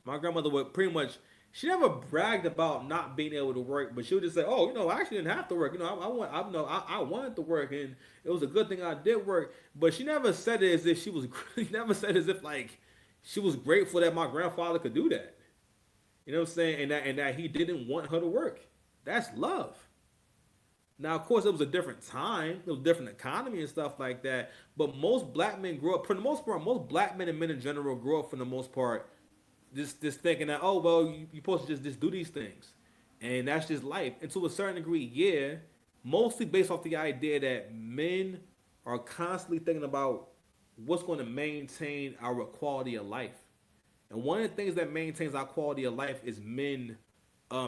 my grandmother would pretty much, she never bragged about not being able to work, but she would just say, "Oh, I actually didn't have to work. I wanted to work, and it was a good thing I did work." But she never said it as if she was. She never said as if like she was grateful that my grandfather could do that. You know what I'm saying? And that he didn't want her to work. That's love. Now, of course, it was a different time. It was a different economy and stuff like that. But most black men grew up, for the most part, most black men and men in general grow up for the most part just thinking that, oh, well, you're supposed to just do these things. And that's just life. And to a certain degree, yeah, mostly based off the idea that men are constantly thinking about what's going to maintain our quality of life. And one of the things that maintains our quality of life is men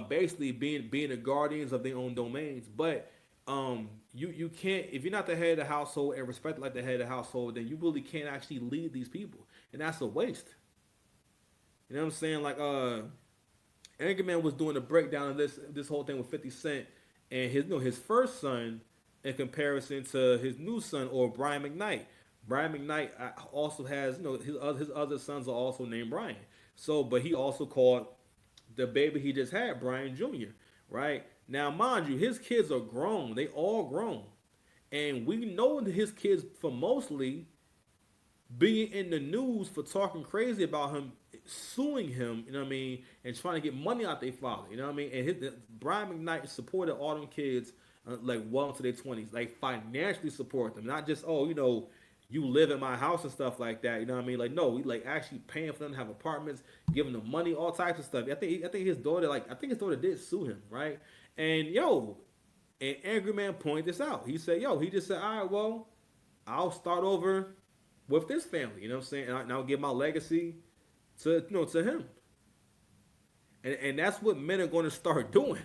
basically being the guardians of their own domains. But You can't, if you're not the head of the household and respected like the head of the household, then you really can't actually lead these people, and that's a waste. You know what I'm saying? Like Angry Man was doing a breakdown of this whole thing with 50 Cent and his first son in comparison to his new son or Brian McKnight. Brian McKnight also has his other sons are also named Brian. So, but he also called the baby he just had Brian Jr. Right now, mind you, his kids are grown. They all grown, and we know that his kids for mostly being in the news for talking crazy about him, suing him, you know what I mean, and trying to get money out their father, you know what I mean. And Brian McKnight supported all them kids like well into their 20s, like financially support them, not just you live in my house and stuff like that, you know what I mean. Like no, we like actually paying for them to have apartments, giving them money, all types of stuff. I think his daughter did sue him, right? And and Angry Man pointed this out. He said, he just said, all right, well, I'll start over with this family, you know what I'm saying? And I'll give my legacy to him. And that's what men are going to start doing.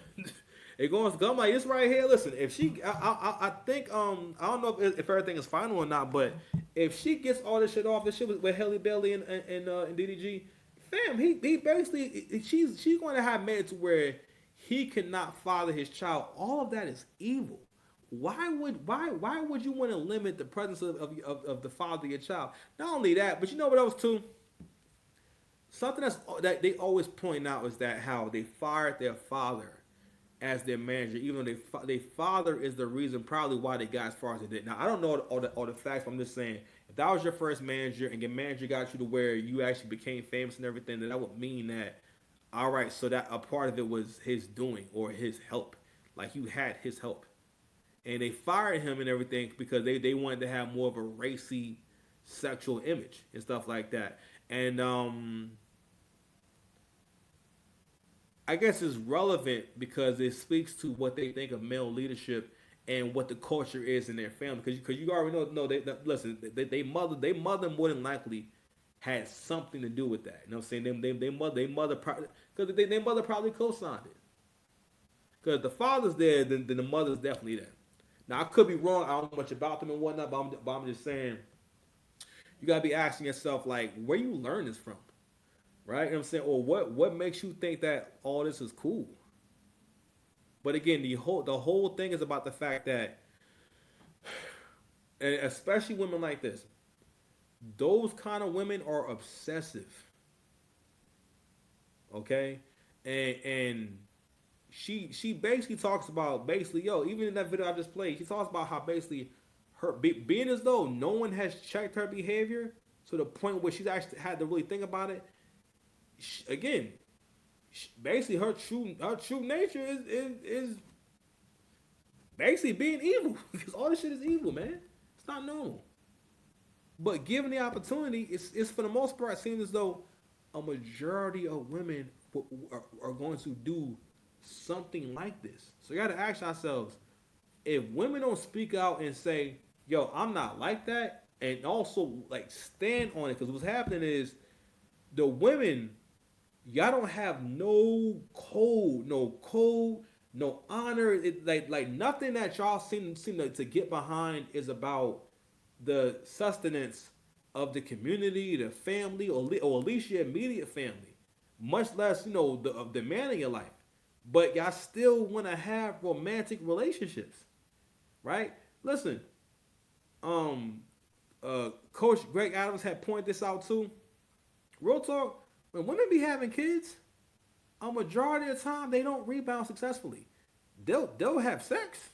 They're going to come like this right here. Listen, if I think I don't know if everything is final or not, but if she gets all this shit off, this shit with Halle Bailey and DDG, fam, he basically she's going to have made it to where he cannot father his child. All of that is evil. Why would you want to limit the presence of the father of your child? Not only that, but you know what else too? Something that they always point out is that how they fired their father as their manager, even though their father is the reason probably why they got as far as they did. Now I don't know all the facts, but I'm just saying if that was your first manager and your manager got you to where you actually became famous and everything, then that would mean that all right, so that a part of it was his doing or his help, like you had his help. And they fired him and everything because they wanted to have more of a racy sexual image and stuff like that. And I guess it's relevant because it speaks to what they think of male leadership and what the culture is in their family. Because you already know listen, they mother more than likely had something to do with that. You know what I'm saying? They mother probably because their mother probably co-signed it. Because the father's there, then the mother's definitely there. Now I could be wrong. I don't know much about them and whatnot, but I'm just saying you gotta be asking yourself like where you learn this from, right? You know what I'm saying, or what makes you think that all this is cool? But again, the whole thing is about the fact that, and especially women like this, those kind of women are obsessive. Okay, and she basically talks about even in that video I just played, she talks about how basically her being as though no one has checked her behavior to the point where she's actually had to really think about it. Basically her true nature is basically being evil because all this shit is evil, man. It's not normal. But given the opportunity, it's for the most part, it seems as though a majority of women are going to do something like this. So you got to ask ourselves, if women don't speak out and say, yo, I'm not like that, and also like stand on it, because what's happening is the women, y'all don't have no code, no honor. It, like nothing that y'all seem to get behind is about the sustenance of the community, the family, or at least your immediate family, much less the man in your life. But y'all still want to have romantic relationships, right? Listen, Coach Greg Adams had pointed this out too. Real talk, when women be having kids, a majority of the time they don't rebound successfully. They'll have sex.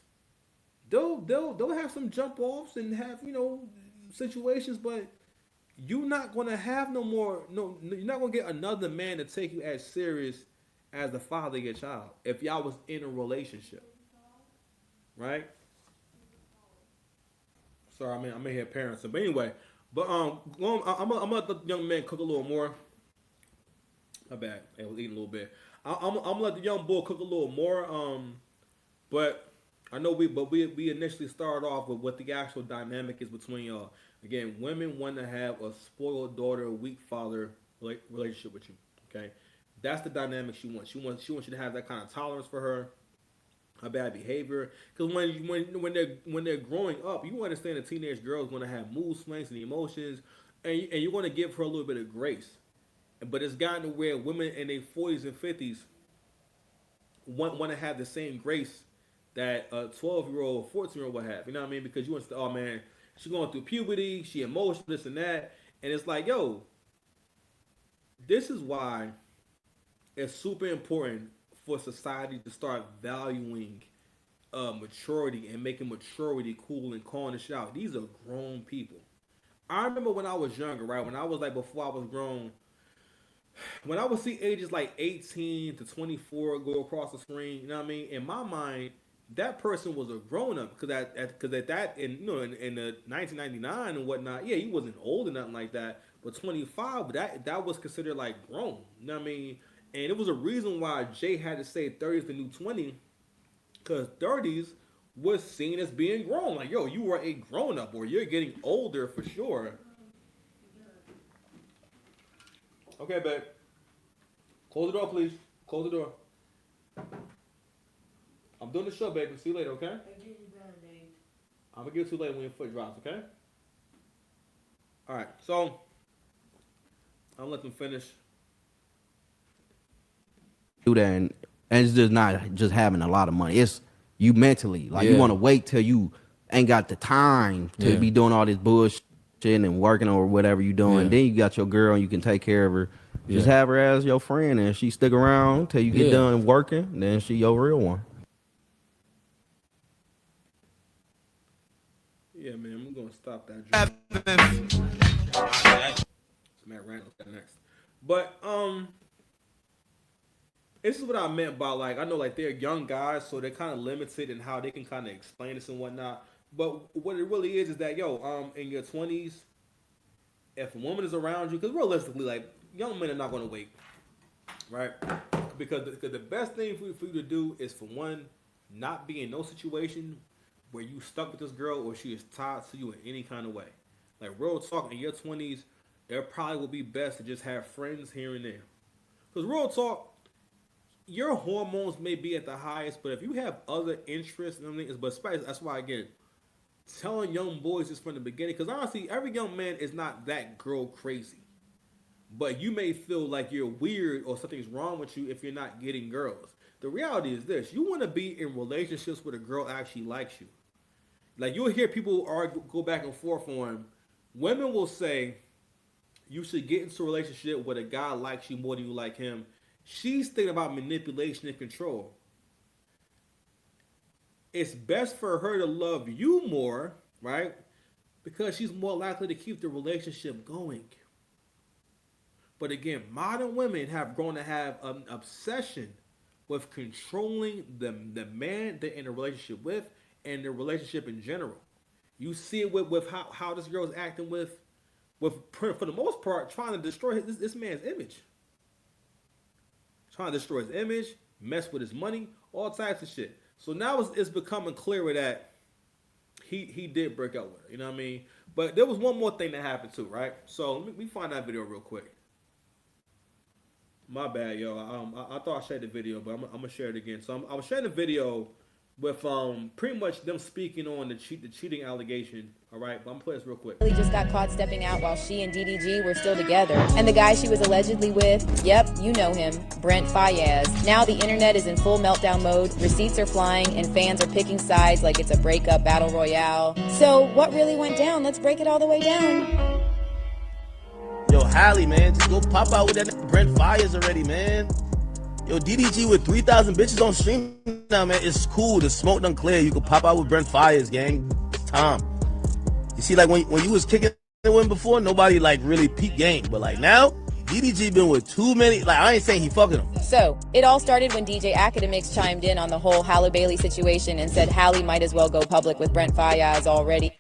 They'll have some jump offs and have situations, but you're not gonna have you're not gonna get another man to take you as serious as the father of your child if y'all was in a relationship, right? Sorry, I'm in here parenting, but anyway, I'm gonna let the young man cook a little more. My bad, I was eating a little bit. I'm gonna let the young boy cook a little more. But I know we initially started off with what the actual dynamic is between y'all. Again, women want to have a spoiled daughter, weak father relationship with you. Okay, that's the dynamic she wants. She wants you to have that kind of tolerance for her. a bad behavior. Because when they're growing up, you understand a teenage girl is going to have mood swings and emotions, and you're going to give her a little bit of grace. But it's gotten to where women in their 40s and 50s want to have the same grace that a 12-year-old, 14-year-old would have. You know what I mean? Because you want to, oh man, she's going through puberty, she emotional, this and that, and it's like, yo, this is why it's super important for society to start valuing maturity and making maturity cool and calling the shit out. These are grown people. I remember when I was younger, right? When I was like before I was grown, when I would see ages like 18 to 24 go across the screen, you know what I mean? In my mind, that person was a grown up because at that in in the 1999 and whatnot, yeah, he wasn't old or nothing like that. But 25, that was considered like grown. You know what I mean? And it was a reason why Jay had to say 30 is the new 20, because 30s was seen as being grown. Like, yo, you are a grown up, or you're getting older for sure. Okay, babe. Close the door, please. Close the door. I'm doing the show, baby. See you later, okay? I'm gonna give it to you later when your foot drops, okay? All right, so I'll let them finish. Do that, and it's just not just having a lot of money. It's you mentally, like you want to wait till you ain't got the time to be doing all this bullshit and working or whatever you doing. Then you got your girl and you can take care of her. Just have her as your friend, and she stick around till you get done working. Then she your real one. Yeah, man, I'm gonna stop that. Matt Randall next, but this is what I meant by, like, I know like they're young guys, so they're kind of limited in how they can kind of explain this and whatnot. But what it really is that, yo, in your 20s, if a woman is around you, because realistically, like, young men are not going to wait, right? Because the best thing for you to do is, for one, not be in no situation where you stuck with this girl or she is tied to you in any kind of way. Like, real talk, in your 20s, it probably would be best to just have friends here and there. Because real talk, your hormones may be at the highest, but if you have other interests, you know what I mean? But that's why, again, telling young boys this from the beginning, because honestly, every young man is not that girl crazy. But you may feel like you're weird or something's wrong with you if you're not getting girls. The reality is this: you want to be in relationships where the girl actually likes you. Like, you'll hear people go back and forth on, women will say you should get into a relationship where the guy likes you more than you like him. She's thinking about manipulation and control. It's best for her to love you more, right? Because she's more likely to keep the relationship going. But again, modern women have grown to have an obsession with controlling the man they're in a relationship with and the relationship in general. You see it with how this girl is acting with for the most part, trying to destroy this man's image. Trying to destroy his image, mess with his money, all types of shit. So now it's becoming clearer that he did break up with her. You know what I mean? But there was one more thing that happened too, right? So let me find that video real quick. My bad, yo. I thought I shared the video, but I'm gonna share it again. So I was sharing the video with pretty much them speaking on the cheating allegation. All right, but I'm gonna play this real quick. She just got caught stepping out while she and DDG were still together. And the guy she was allegedly with, yep, you know him, Brent Fayez. Now the internet is in full meltdown mode, receipts are flying, and fans are picking sides like it's a breakup battle royale. So what really went down? Let's break it all the way down. Yo, Halle, man, just go pop out with that Brent Fayez already, man. Yo, DDG with 3,000 bitches on stream now, man. It's cool. The smoke done clear. You can pop out with Brent Fayez, gang. It's time. You see, like, when you was kicking the win before, nobody, like, really peaked game. But, like, now, DDG been with too many. Like, I ain't saying he fucking them. So, it all started when DJ Academics chimed in on the whole Halle Bailey situation and said Halle might as well go public with Brent Fayez already.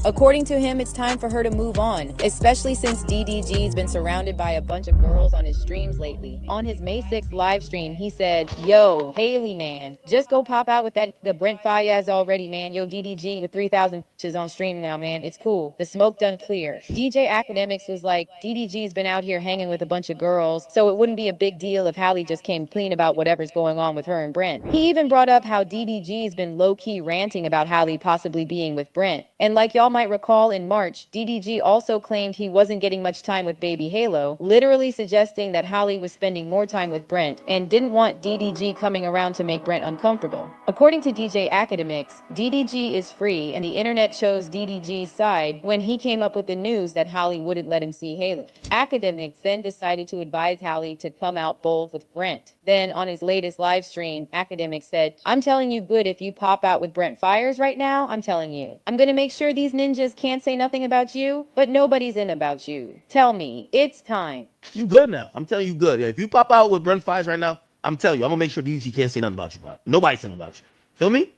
According to him, it's time for her to move on, especially since DDG's been surrounded by a bunch of girls on his streams lately. On his May 6th live stream, he said, "Yo, Haley, man, just go pop out with the Brent Fayez already, man. Yo, DDG, the 3,000 is on stream now, man. It's cool. The smoke done clear." DJ Academics was like, DDG's been out here hanging with a bunch of girls, so it wouldn't be a big deal if Halle just came clean about whatever's going on with her and Brent. He even brought up how DDG's been low-key ranting about Halle possibly being with Brent. And like y'all might recall, in March, DDG also claimed he wasn't getting much time with baby Halo, literally suggesting that Halle was spending more time with Brent and didn't want DDG coming around to make Brent uncomfortable. According to DJ Academics, DDG is free and the internet chose DDG's side when he came up with the news that Halle wouldn't let him see Halo. Academics then decided to advise Halle to come out bold with Brent. Then on his latest live stream, Academics said, "I'm telling you good if you pop out with Brent Fires right now, I'm telling you. I'm gonna make sure these ninjas can't say nothing about you, but nobody's in about you. Tell me, it's time." You good now. I'm telling you good. Yeah, if you pop out with Brent Fires right now, I'm telling you, I'm gonna make sure DDG can't say nothing about you, bro. Nobody's saying about you. Feel me?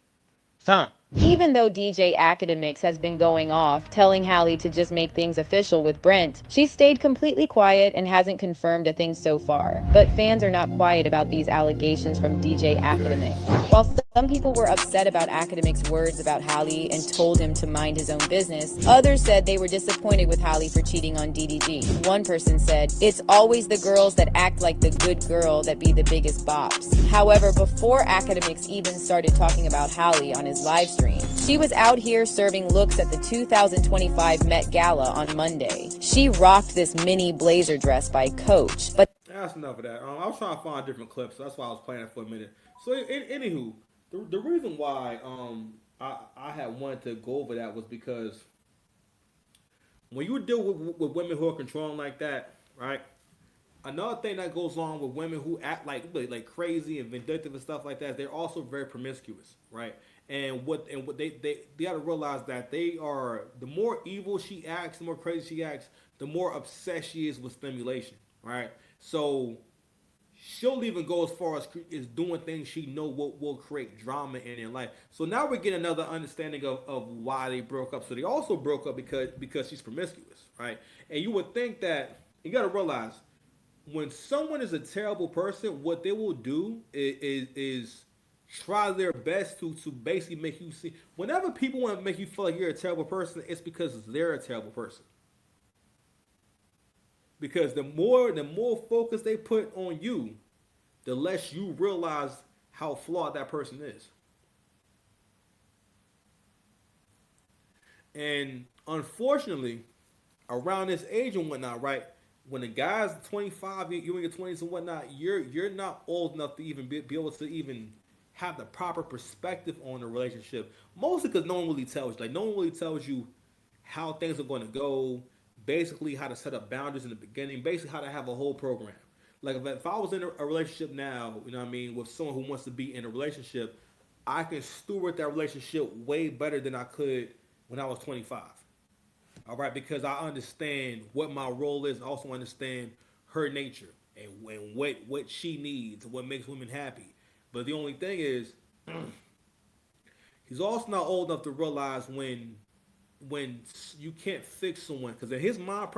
It's time. Even though DJ Academics has been going off, telling Halle to just make things official with Brent, she stayed completely quiet and hasn't confirmed a thing so far. But fans are not quiet about these allegations from DJ Academics. While some people were upset about Academics' words about Halle and told him to mind his own business, others said they were disappointed with Halle for cheating on DDG. One person said, "It's always the girls that act like the good girl that be the biggest bops." However, before Academics even started talking about Halle on his live stream, she was out here serving looks at the 2025 Met Gala on Monday. She rocked this mini blazer dress by Coach, but That's enough of that. I was trying to find different clips, so that's why I was playing it for a minute. So, anywho, the reason why I had wanted to go over that was because when you deal with women who are controlling like that, right? Another thing that goes on with women who act like crazy and vindictive and stuff like that, they're also very promiscuous, right? And what they got to realize that they are, the more evil she acts, the more crazy she acts, the more obsessed she is with stimulation, right? So she'll even go as far as doing things she know will create drama in their life. So now we're getting another understanding of why they broke up. So they also broke up because she's promiscuous, right? And you would think that, you got to realize, when someone is a terrible person, what they will do is try their best to basically make you see. Whenever people want to make you feel like you're a terrible person, it's because they're a terrible person. Because the more focus they put on you, the less you realize how flawed that person is. And unfortunately, around this age and whatnot, right? When the guy's 25, you in your 20s and whatnot, you're not old enough to even be able to even have the proper perspective on the relationship. Mostly because no one really tells you. Like, no one really tells you how things are going to go, basically how to set up boundaries in the beginning, basically how to have a whole program. Like, if I was in a relationship now, you know what I mean, with someone who wants to be in a relationship, I can steward that relationship way better than I could when I was 25. All right, because I understand what my role is. I also understand her nature and what she needs and what makes women happy. But the only thing is, he's also not old enough to realize when you can't fix someone. Because in his mind,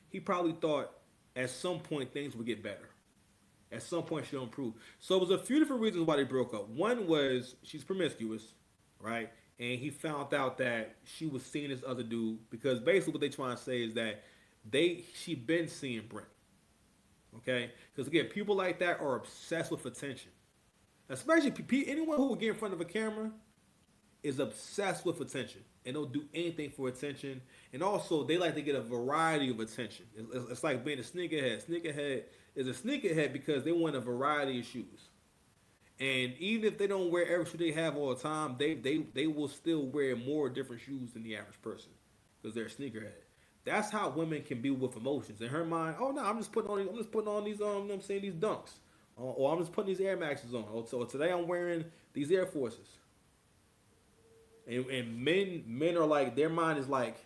he probably thought at some point things would get better. At some point she'll improve. So it was a few different reasons why they broke up. One was she's promiscuous, right? And he found out that she was seeing this other dude, because basically what they trying to say is that she been seeing Brent. Okay? Because again, people like that are obsessed with attention. Especially anyone who will get in front of a camera is obsessed with attention. And they'll do anything for attention. And also, they like to get a variety of attention. It's like being a sneakerhead. Sneakerhead is a sneakerhead because they want a variety of shoes. And even if they don't wear every shoe they have all the time, they will still wear more different shoes than the average person because they're a sneakerhead. That's how women can be with emotions. In her mind, oh no, I'm just putting on these you know what I'm saying, these dunks, or I'm just putting these Air Maxes on. So today I'm wearing these Air Forces. And men are like, their mind is like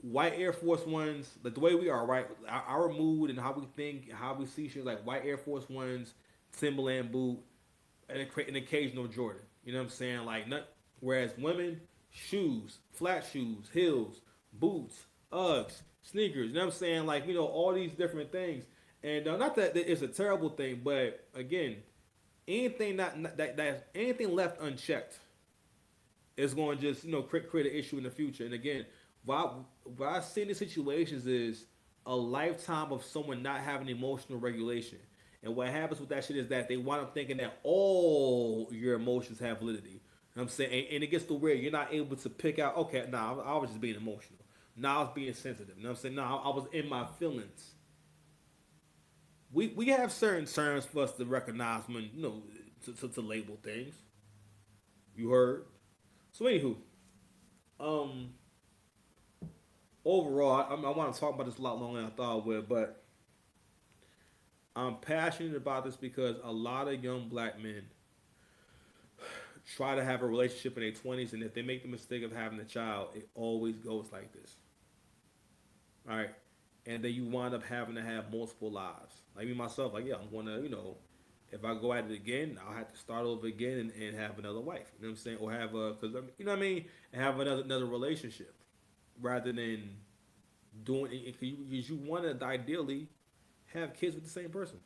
white Air Force Ones, like the way we are, right? Our mood and how we think, how we see shit, like white Air Force Ones, Timberland boot, and an occasional Jordan. You know what I'm saying? Like, whereas women, shoes, flat shoes, heels, boots, Uggs, sneakers. You know what I'm saying? Like, you know, all these different things. And not that it's a terrible thing, but again, anything anything left unchecked is going to just, you know, create an issue in the future. And again, what I see in these situations is a lifetime of someone not having emotional regulation. And what happens with that shit is that they wind up thinking that all your emotions have validity. You know what I'm saying? And it gets to where you're not able to pick out, okay, nah, I was just being emotional. Nah, I was being sensitive. You know what I'm saying? Nah, I was in my feelings. We have certain terms for us to recognize when, you know, to label things. You heard? So anywho, overall, I want to talk about this a lot longer than I thought I would, but I'm passionate about this because a lot of young black men try to have a relationship in their 20s, and if they make the mistake of having a child, it always goes like this. All right? And then you wind up having to have multiple lives. Like me, myself, like, yeah, I'm going to, you know, if I go at it again, I'll have to start over again and have another wife. You know what I'm saying? Or have because, you know what I mean? And have another relationship rather than doing it. Because you want to ideally have kids with the same person.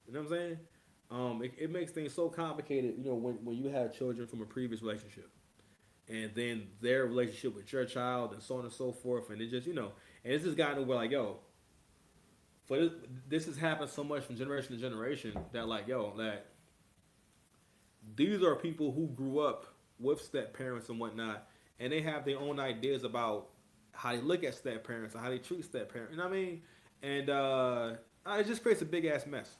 You know what I'm saying? It makes things so complicated, you know, when you have children from a previous relationship. And then their relationship with your child and so on and so forth. And it just, you know, and it's just gotten where like, yo, for this has happened so much from generation to generation that like, yo, that these are people who grew up with step parents and whatnot, and they have their own ideas about how they look at step parents and how they treat step parents. You know what I mean? And it just creates a big ass mess.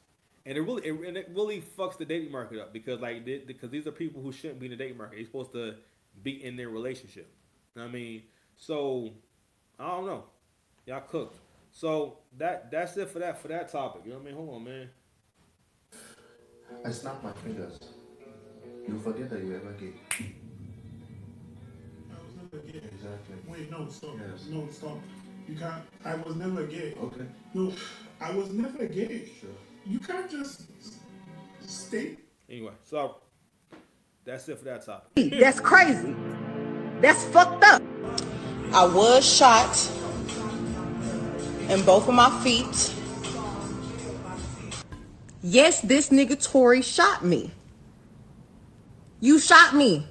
And it really fucks the dating market up because because these are people who shouldn't be in the dating market. They're supposed to be in their relationship. You know what I mean? So I don't know. Y'all cooked. So that's it for that topic. You know what I mean? Hold on, man. I snap my fingers. You forget that you ever gay. I was never gay. Exactly. Wait, no, stop. Yes. No, stop. You can't. I was never gay. Okay. No, I was never gay. Sure. You can't just state. Anyway, so that's it for that topic. That's crazy. That's fucked up. I was shot in both of my feet. Yes, this nigga Tory shot me. You shot me.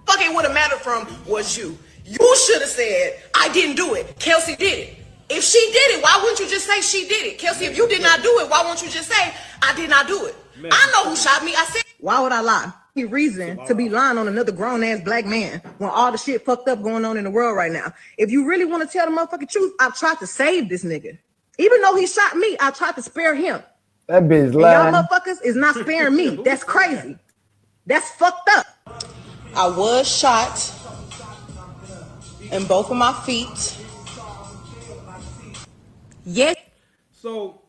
Fucking would have mattered from was you. You should have said, I didn't do it. Kelsey did it. If she did it, why wouldn't you just say she did it? Kelsey, if you did not do it, why won't you just say, I did not do it? Man. I know who shot me. I said, why would I lie? Any reason to be lying on another grown ass black man when all the shit fucked up going on in the world right now? If you really want to tell the motherfucking truth, I tried to save this nigga. Even though he shot me, I tried to spare him. That bitch lying. Y'all motherfuckers is not sparing me. That's crazy. That's fucked up. I was shot in both of my feet. Yes. So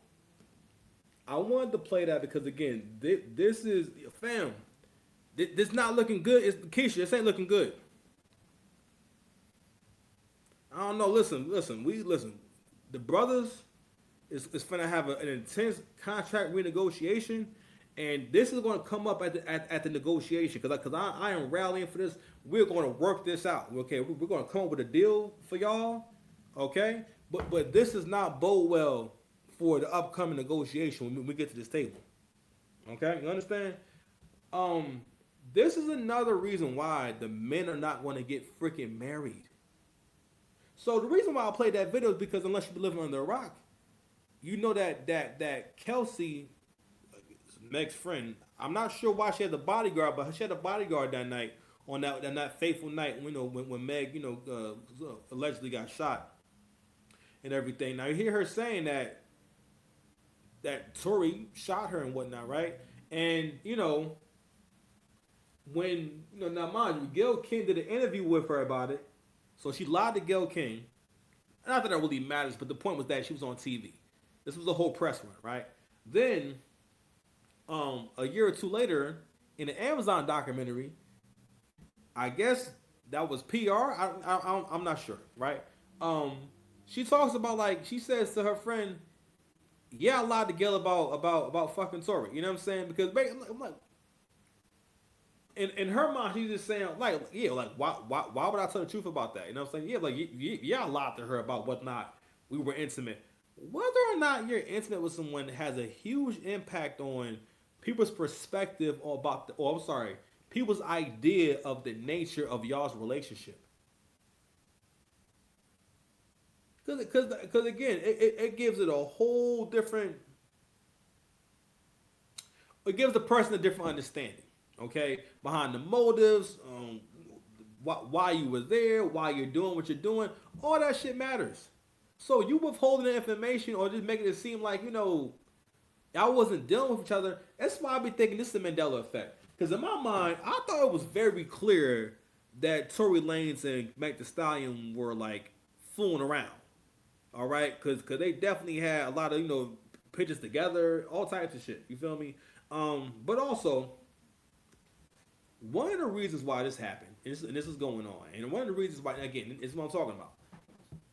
I wanted to play that because again, this is fam. This not looking good. It's Keisha. This ain't looking good. I don't know. Listen. The brothers is finna have an intense contract renegotiation, and this is going to come up at the negotiation because I am rallying for this. We're going to work this out. Okay, we're going to come up with a deal for y'all. Okay, but this does not bode well for the upcoming negotiation when we get to this table. Okay, you understand? This is another reason why the men are not going to get freaking married. So the reason why I played that video is because unless you've been living under a rock, you know that Kelsey, Meg's friend, I'm not sure why she had the bodyguard, but she had a bodyguard that night on that fateful night, you know, when Meg, you know, allegedly got shot and everything. Now you hear her saying that Tory shot her and whatnot, right? And you know, when, you know, now mind you, Gayle King did an interview with her about it. So she lied to Gayle King. Not that that really matters, but the point was that she was on TV. This was a whole press run, right? Then, a year or two later, in the Amazon documentary, I guess that was PR. I'm not sure, right? She talks about, like, she says to her friend, "Yeah, I lied to Gayle about fucking Tory." You know what I'm saying? Because I'm like, in her mind, she's just saying, like, yeah, like, why would I tell the truth about that? You know what I'm saying? Yeah, like, yeah, I lied to her about whether or not we were intimate. Whether or not you're intimate with someone has a huge impact on people's perspective or about, I'm sorry, people's idea of the nature of y'all's relationship. Because again, it gives it a whole different, it gives the person a different understanding, okay, behind the motives, why you were there, why you're doing what you're doing, all that shit matters. So you withholding the information or just making it seem like, y'all wasn't dealing with each other. That's why I be thinking this is the Mandela effect. Because in my mind, I thought it was very clear that Tory Lanez and Meg Thee Stallion were like fooling around. All right, because they definitely had a lot of pictures together, all types of shit. You feel me? But also, one of the reasons why this happened, and this is going on, and one of the reasons why, again, is what I'm talking about.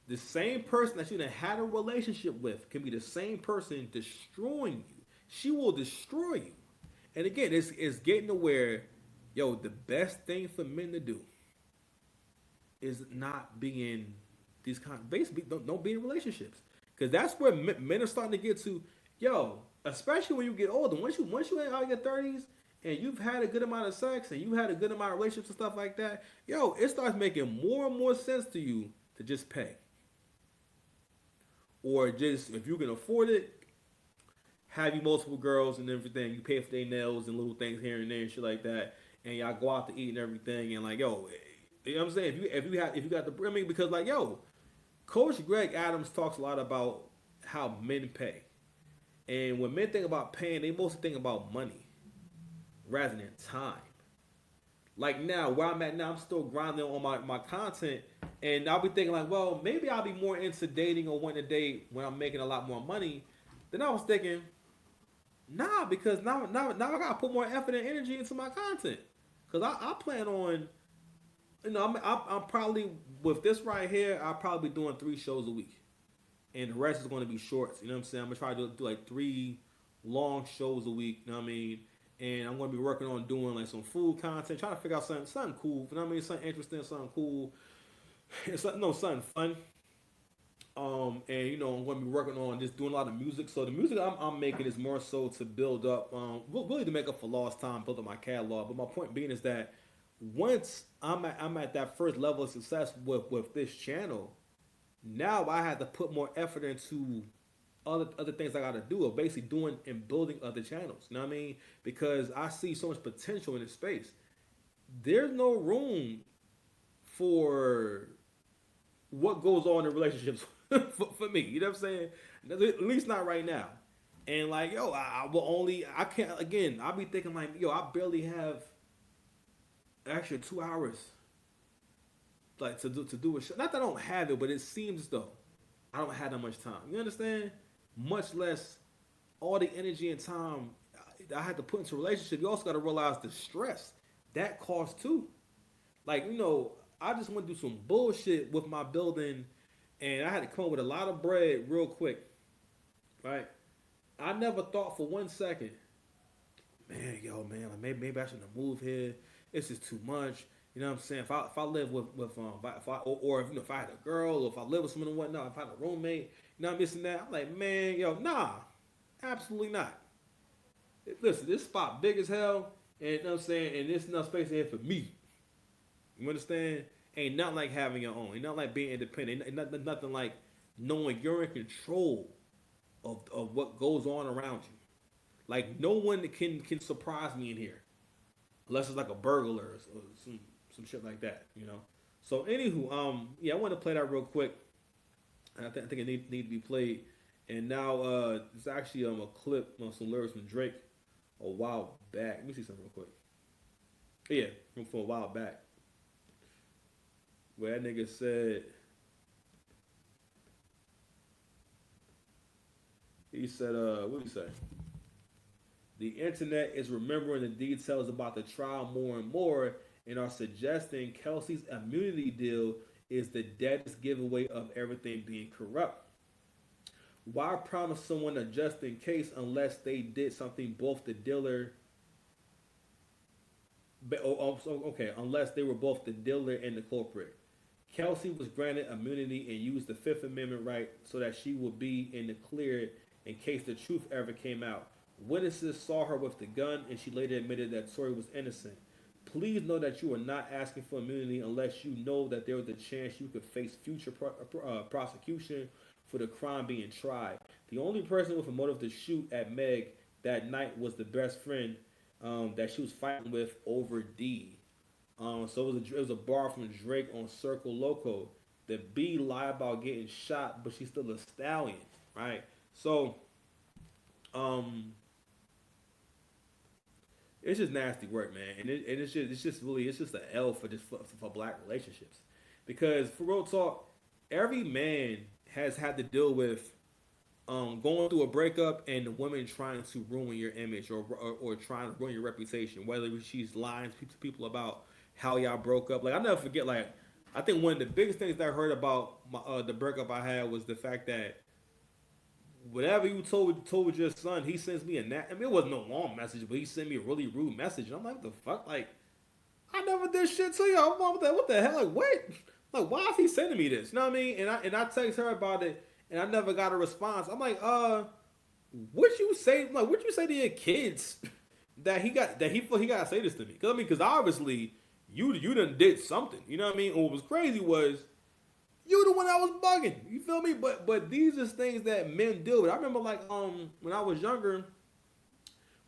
The same person that you done had a relationship with can be the same person destroying you. She will destroy you. And again, it's getting to where, the best thing for men to do is not be in these basically don't be in relationships, because that's where men are starting to get to, especially when you get older. Once you out in your 30s and you've had a good amount of sex and you had a good amount of relationships and stuff like that, it starts making more and more sense to you to just pay, or just, if you can afford it, have you multiple girls and everything. You pay for their nails and little things here and there and shit like that, and y'all go out to eat and everything, and like, you know what I'm saying? If you got the, I mean, because like, Coach Greg Adams talks a lot about how men pay. And when men think about paying, they mostly think about money rather than time. Like now, where I'm at now, I'm still grinding on my content. And I'll be thinking like, well, maybe I'll be more into dating or wanting to date when I'm making a lot more money. Then I was thinking, nah, because now I got to put more effort and energy into my content. Because I plan on, I'm probably, with this right here, I'll probably be doing 3 shows a week. And the rest is going to be shorts. You know what I'm saying? I'm going to try to do like 3 long shows a week. You know what I mean? And I'm going to be working on doing like some food content, trying to figure out something cool. You know what I mean? Something interesting, something cool. Something fun. And I'm going to be working on just doing a lot of music. So the music I'm making is more so to build up, really to make up for lost time, build up my catalog. But my point being is that once I'm at that first level of success with this channel, now I have to put more effort into other things I got to do, of basically doing and building other channels. You know what I mean? Because I see so much potential in this space. There's no room for what goes on in relationships for me. You know what I'm saying? At least not right now. And like, I can't, again, I'll be thinking like, I barely have actually 2 hours like to do a show. Not that I don't have it, but it seems as though I don't have that much time. You understand? Much less all the energy and time I had to put into a relationship. You also got to realize the stress that costs too. Like, I just went through some bullshit with my building, and I had to come up with a lot of bread real quick. Right? I never thought for 1 second, man, like maybe I shouldn't have moved here. It's just too much. You know what I'm saying? If I live with if I had a girl, or if I live with someone and whatnot, if I had a roommate, I'm missing that. I'm like, man, nah, absolutely not. Listen, this spot big as hell, and you know what I'm saying, and there's enough space in here for me. You understand? Ain't nothing like having your own. Ain't nothing like being independent. Ain't nothing like knowing you're in control of what goes on around you. Like, no one can surprise me in here, unless it's like a burglar or some shit like that, So anywho, I want to play that real quick. I think it need to be played. And now it's actually a clip on some lyrics from Drake a while back. Let me see something real quick. Yeah, from a while back, where that nigga said, what did he say? The internet is remembering the details about the trial more and more, and are suggesting Kelsey's immunity deal is the deadest giveaway of everything being corrupt. Why promise someone a just in case unless they did something both the dealer Okay, unless they were both the dealer and the culprit. Kelsey was granted immunity and used the Fifth Amendment right so that she would be in the clear in case the truth ever came out. Witnesses saw her with the gun, and she later admitted that Tory was innocent. Please know that you are not asking for immunity unless you know that there was a chance you could face future prosecution for the crime being tried. The only person with a motive to shoot at Meg that night was the best friend that she was fighting with over D. So it was a bar from Drake on Circle Loco. The B lied about getting shot, but she's still a stallion, right? So, it's just nasty work, man, and it's just an L for black relationships, because for real talk, every man has had to deal with going through a breakup and the woman trying to ruin your image or trying to ruin your reputation, whether she's lying to people about how y'all broke up. Like, I'll never forget, like, I think one of the biggest things that I heard about the breakup I had was the fact that whatever you told your son, he sends me I mean, it wasn't no long message, but he sent me a really rude message. And I'm like, what the fuck? Like, I never did shit to you. I'm like, what the hell? Like, what? Like, why is he sending me this? You know what I mean? And I text her about it, and I never got a response. I'm like, what you say? Like, what you say to your kids that he feel he gotta say this to me? Cause I mean, cause obviously you done did something. You know what I mean? And what was crazy was you the one that was bugging. You feel me? But these are things that men deal with. I remember, like, when I was younger,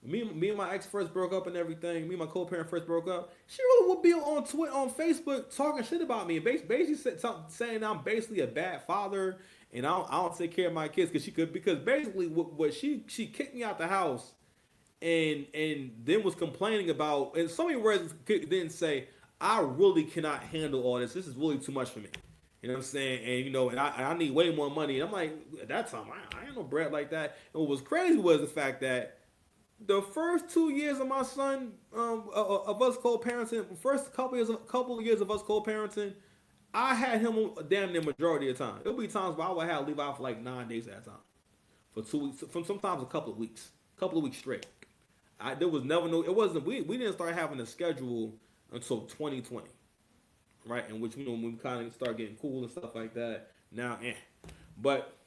me and my ex first broke up and everything. Me and my co-parent first broke up. She really would be on Twitter, on Facebook, talking shit about me, and basically saying I'm basically a bad father and I don't take care of my kids because basically what she kicked me out the house and then was complaining about, in so many words, didn't say, I really cannot handle all this. This is really too much for me. You know what I'm saying? And, you know, and I need way more money. And I'm like, at that time, I ain't no bread like that. And what was crazy was the fact that the first 2 years of my son, of us co-parenting, first couple of years of us co-parenting, I had him damn near majority of the time. There'll be times where I would have to leave out for like 9 days at a time, for 2 weeks, from sometimes a couple of weeks straight. There was never it wasn't. We didn't start having a schedule until 2020, right? In which, you know, when we kind of start getting cool and stuff like that. Now, but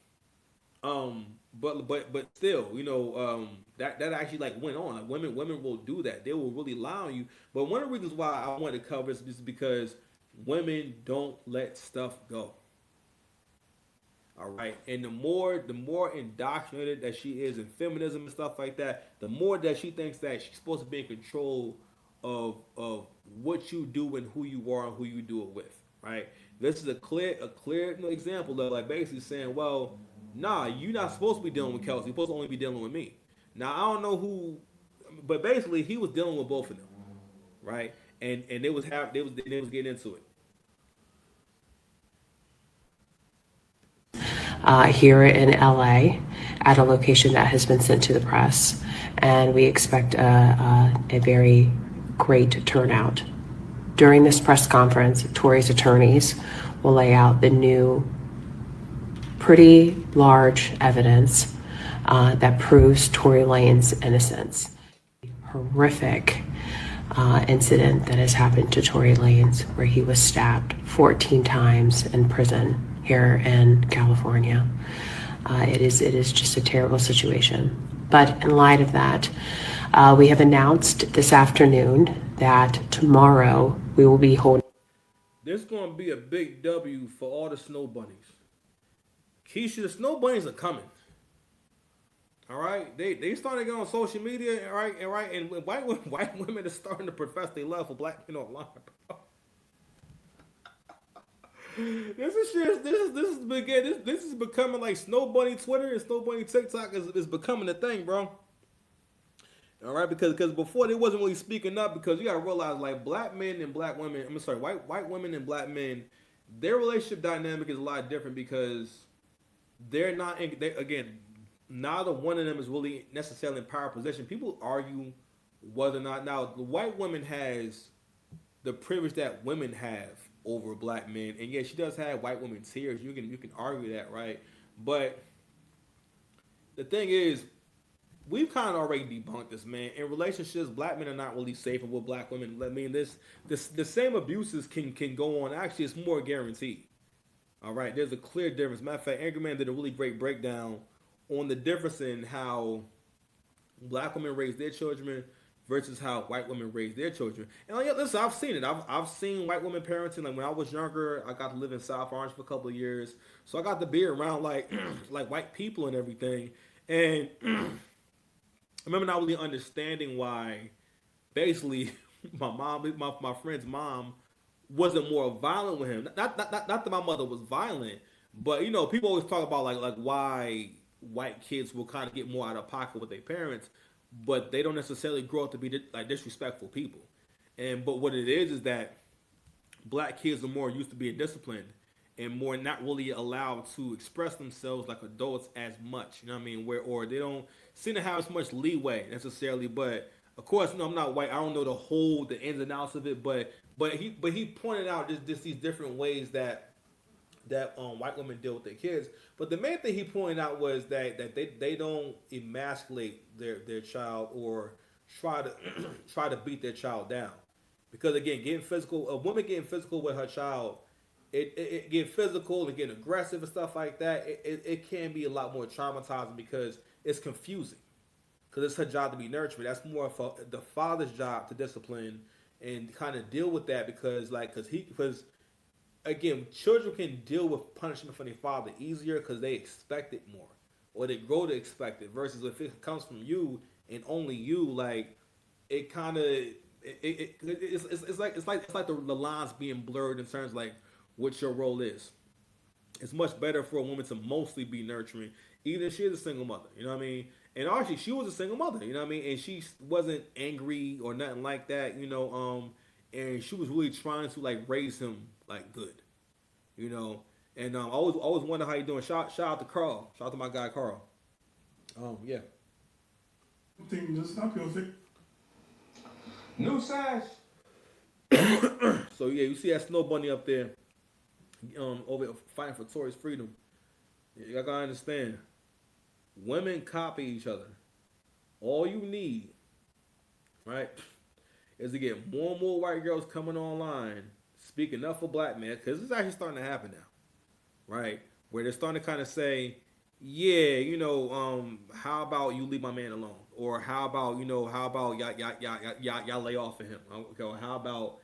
still, you know, that actually like went on. Like, women will do that. They will really lie on you. But one of the reasons why I wanted to cover this is because women don't let stuff go. All right, and the more indoctrinated that she is in feminism and stuff like that, the more that she thinks that she's supposed to be in control of what you do and who you are and who you do it with. Right. This is a clear example of, like, basically saying, well, nah, you're not supposed to be dealing with Kelsey. You're supposed to only be dealing with me. Now, I don't know who, but basically he was dealing with both of them, right? And they was getting into it. Here in LA at a location that has been sent to the press, and we expect a very great turnout. During this press conference, Tory's attorneys will lay out the new, pretty large evidence that proves Tory Lane's innocence. Horrific incident that has happened to Tory Lanez, where he was stabbed 14 times in prison here in California. It is just a terrible situation. But in light of that, we have announced this afternoon that tomorrow we will be holding. There's going to be a big W for all the snow bunnies. Keisha, the snow bunnies are coming. All right, they started to get on social media, and white women are starting to profess their love for black men online. This is becoming like Snow Bunny Twitter and Snow Bunny TikTok is becoming a thing, bro. All right, because before they wasn't really speaking up, because you gotta realize, like, black men and black women, white women and black men, their relationship dynamic is a lot different because they're not, again, neither one of them is really necessarily in power position. People argue whether or not, now the white woman has the privilege that women have over black men, and yes, she does have white women tears. You can argue that, right? But the thing is, we've kind of already debunked this, man. In relationships, black men are not really safe with black women. I mean, the same abuses can go on. Actually, it's more guaranteed. All right, there's a clear difference. Matter of fact, Angry Man did a really great breakdown on the difference in how black women raise their children versus how white women raise their children. And like, listen, I've seen it. I've seen white women parenting. Like when I was younger, I got to live in South Orange for a couple of years, so I got to be around like like white people and everything. And I remember not really understanding why, basically, my friend's mom wasn't more violent with him. Not that my mother was violent, but you know, people always talk about like why white kids will kind of get more out of pocket with their parents, but they don't necessarily grow up to be like disrespectful people. And but what it is that black kids are more used to being disciplined and more not really allowed to express themselves like adults as much. You know what I mean? Where or they don't seem to have as much leeway necessarily. But of course, no, I'm not white. I don't know the ins and outs of it. But he pointed out just these different ways that white women deal with their kids. But the main thing he pointed out was that they don't emasculate their child or try to try to beat their child down. Because again, a woman getting physical with her child, it get physical and getting aggressive and stuff like that. It can be a lot more traumatizing because it's confusing. Because it's her job to be nurturing. That's more of the father's job to discipline and kind of deal with that because again, children can deal with punishment from their father easier because they expect it more, or they grow to expect it. Versus if it comes from you and only you, like it kind of it's like the lines being blurred in terms of like what your role is. It's much better for a woman to mostly be nurturing, even if she is a single mother. You know what I mean? And actually, she was a single mother. You know what I mean? And she wasn't angry or nothing like that. You know, and she was really trying to like raise him like good. You know, and I always wonder how you doing. Shout out to Carl. Shout out to my guy Carl. Yeah. Thing just stop your thing. New size. So yeah, you see that snow bunny up there, over fighting for Tory's freedom. You gotta understand, women copy each other. All you need, right, is to get more and more white girls coming online speaking up for black men, because it's actually starting to happen now, right? Where they're starting to kind of say, yeah, you know, how about you leave my man alone? Or how about y'all lay off of him? Okay, or how about,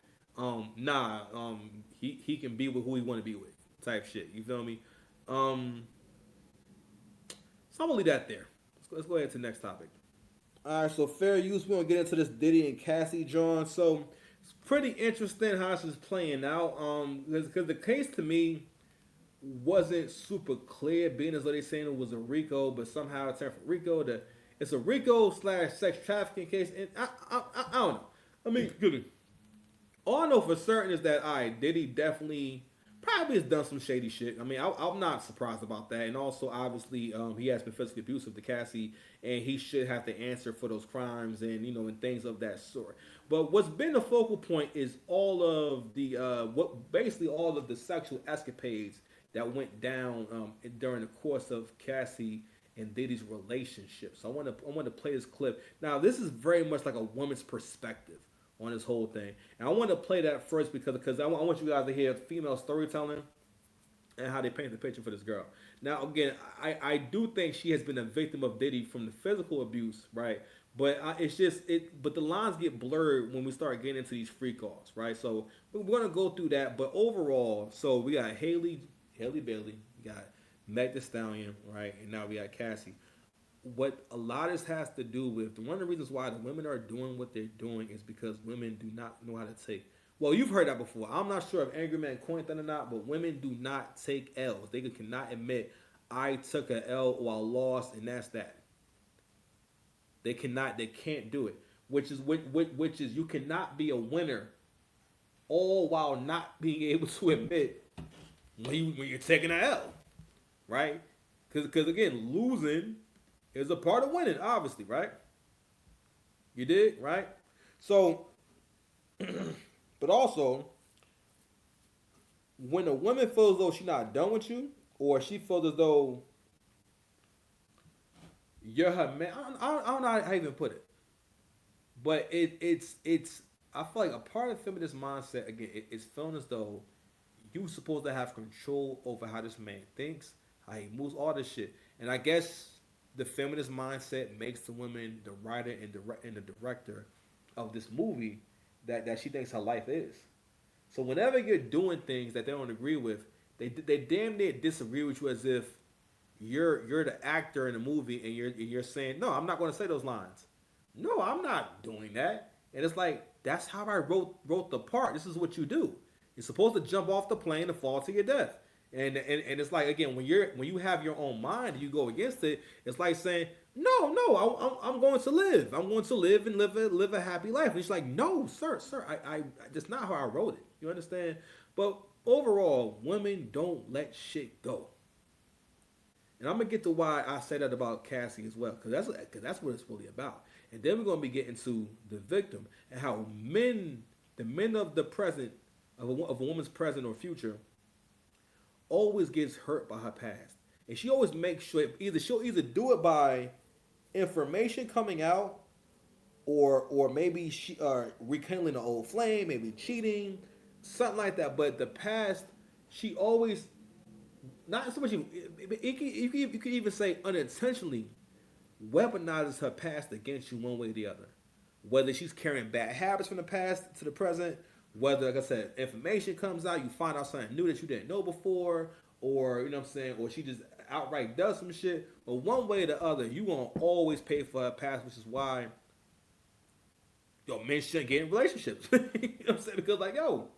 he can be with who he want to be with, type shit. You feel me? So I'm gonna leave that there. Let's go ahead to the next topic. All right, so fair use. We're gonna get into this Diddy and Cassie John. So it's pretty interesting how this is playing out. Because the case to me wasn't super clear, being as though they saying it was a RICO, but somehow it turned from RICO to it's a RICO/sex trafficking case. And I don't know. I mean, good. All I know for certain is that Diddy definitely probably has done some shady shit. I mean, I'm not surprised about that. And also, obviously, he has been physically abusive to Cassie, and he should have to answer for those crimes and and things of that sort. But what's been the focal point is all of the all of the sexual escapades that went down during the course of Cassie and Diddy's relationship. So I want to play this clip. Now, this is very much like a woman's perspective on this whole thing. And I want to play that first because I want you guys to hear female storytelling and how they paint the picture for this girl. Now, again, I do think she has been a victim of Diddy from the physical abuse, right? But but the lines get blurred when we start getting into these free calls, right? So we're going to go through that. But overall, so we got Halle Bailey, we got Meg Thee Stallion, right? And now we got Cassie. What a lot of this has to do with, one of the reasons why the women are doing what they're doing is because women do not know how to take. Well, you've heard that before. I'm not sure if Angry Man coined that or not, but women do not take L's. They cannot admit, I took a L or I lost, and that's that. They can't do it. Which is you cannot be a winner all while not being able to admit when you're taking an L, right? Because again, losing is a part of winning, obviously, right? You did, right? So, but also, when a woman feels as though she's not done with you, or she feels as though you're her man. I don't know how to even put it, but it's. I feel like a part of feminist mindset again. It's feeling as though you supposed to have control over how this man thinks, how he moves, all this shit. And I guess the feminist mindset makes the woman the writer and the director of this movie that she thinks her life is. So whenever you're doing things that they don't agree with, they damn near disagree with you as if you're the actor in the movie and you're saying, no, I'm not going to say those lines. No, I'm not doing that. And it's like, that's how I wrote the part. This is what you do. You're supposed to jump off the plane and fall to your death. And it's like, again, when you have your own mind and you go against it, it's like saying, no, I'm going to live. I'm going to live and live a happy life. And it's like, no, sir, I that's not how I wrote it. You understand? But overall, women don't let shit go. And I'm gonna get to why I say that about Cassie as well, because that's what it's really about. And then we're gonna be getting to the victim and how the men of the present, of a woman's present or future, always gets hurt by her past, and she always makes sure she'll either do it by information coming out, or maybe she rekindling an old flame, maybe cheating, something like that. But the past, she always, not so much. You could even say unintentionally weaponizes her past against you one way or the other. Whether she's carrying bad habits from the past to the present, whether, like I said, information comes out, you find out something new that you didn't know before, or, you know what I'm saying, or she just outright does some shit. But one way or the other, you gonna always pay for her past, which is why men shouldn't get in relationships. You know what I'm saying? Because, like, yo,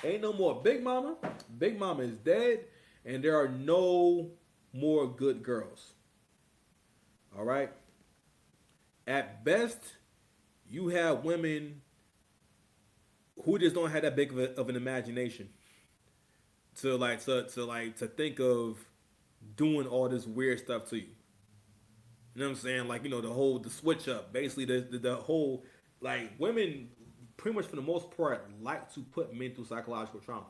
ain't no more Big Mama. Big Mama is dead, and there are no more good girls. All right? At best, you have women who just don't have that big of an imagination to think of doing all this weird stuff to you. You know what I'm saying? Like, you know, the switch up. Basically, the whole, like, women pretty much for the most part like to put men through psychological trauma.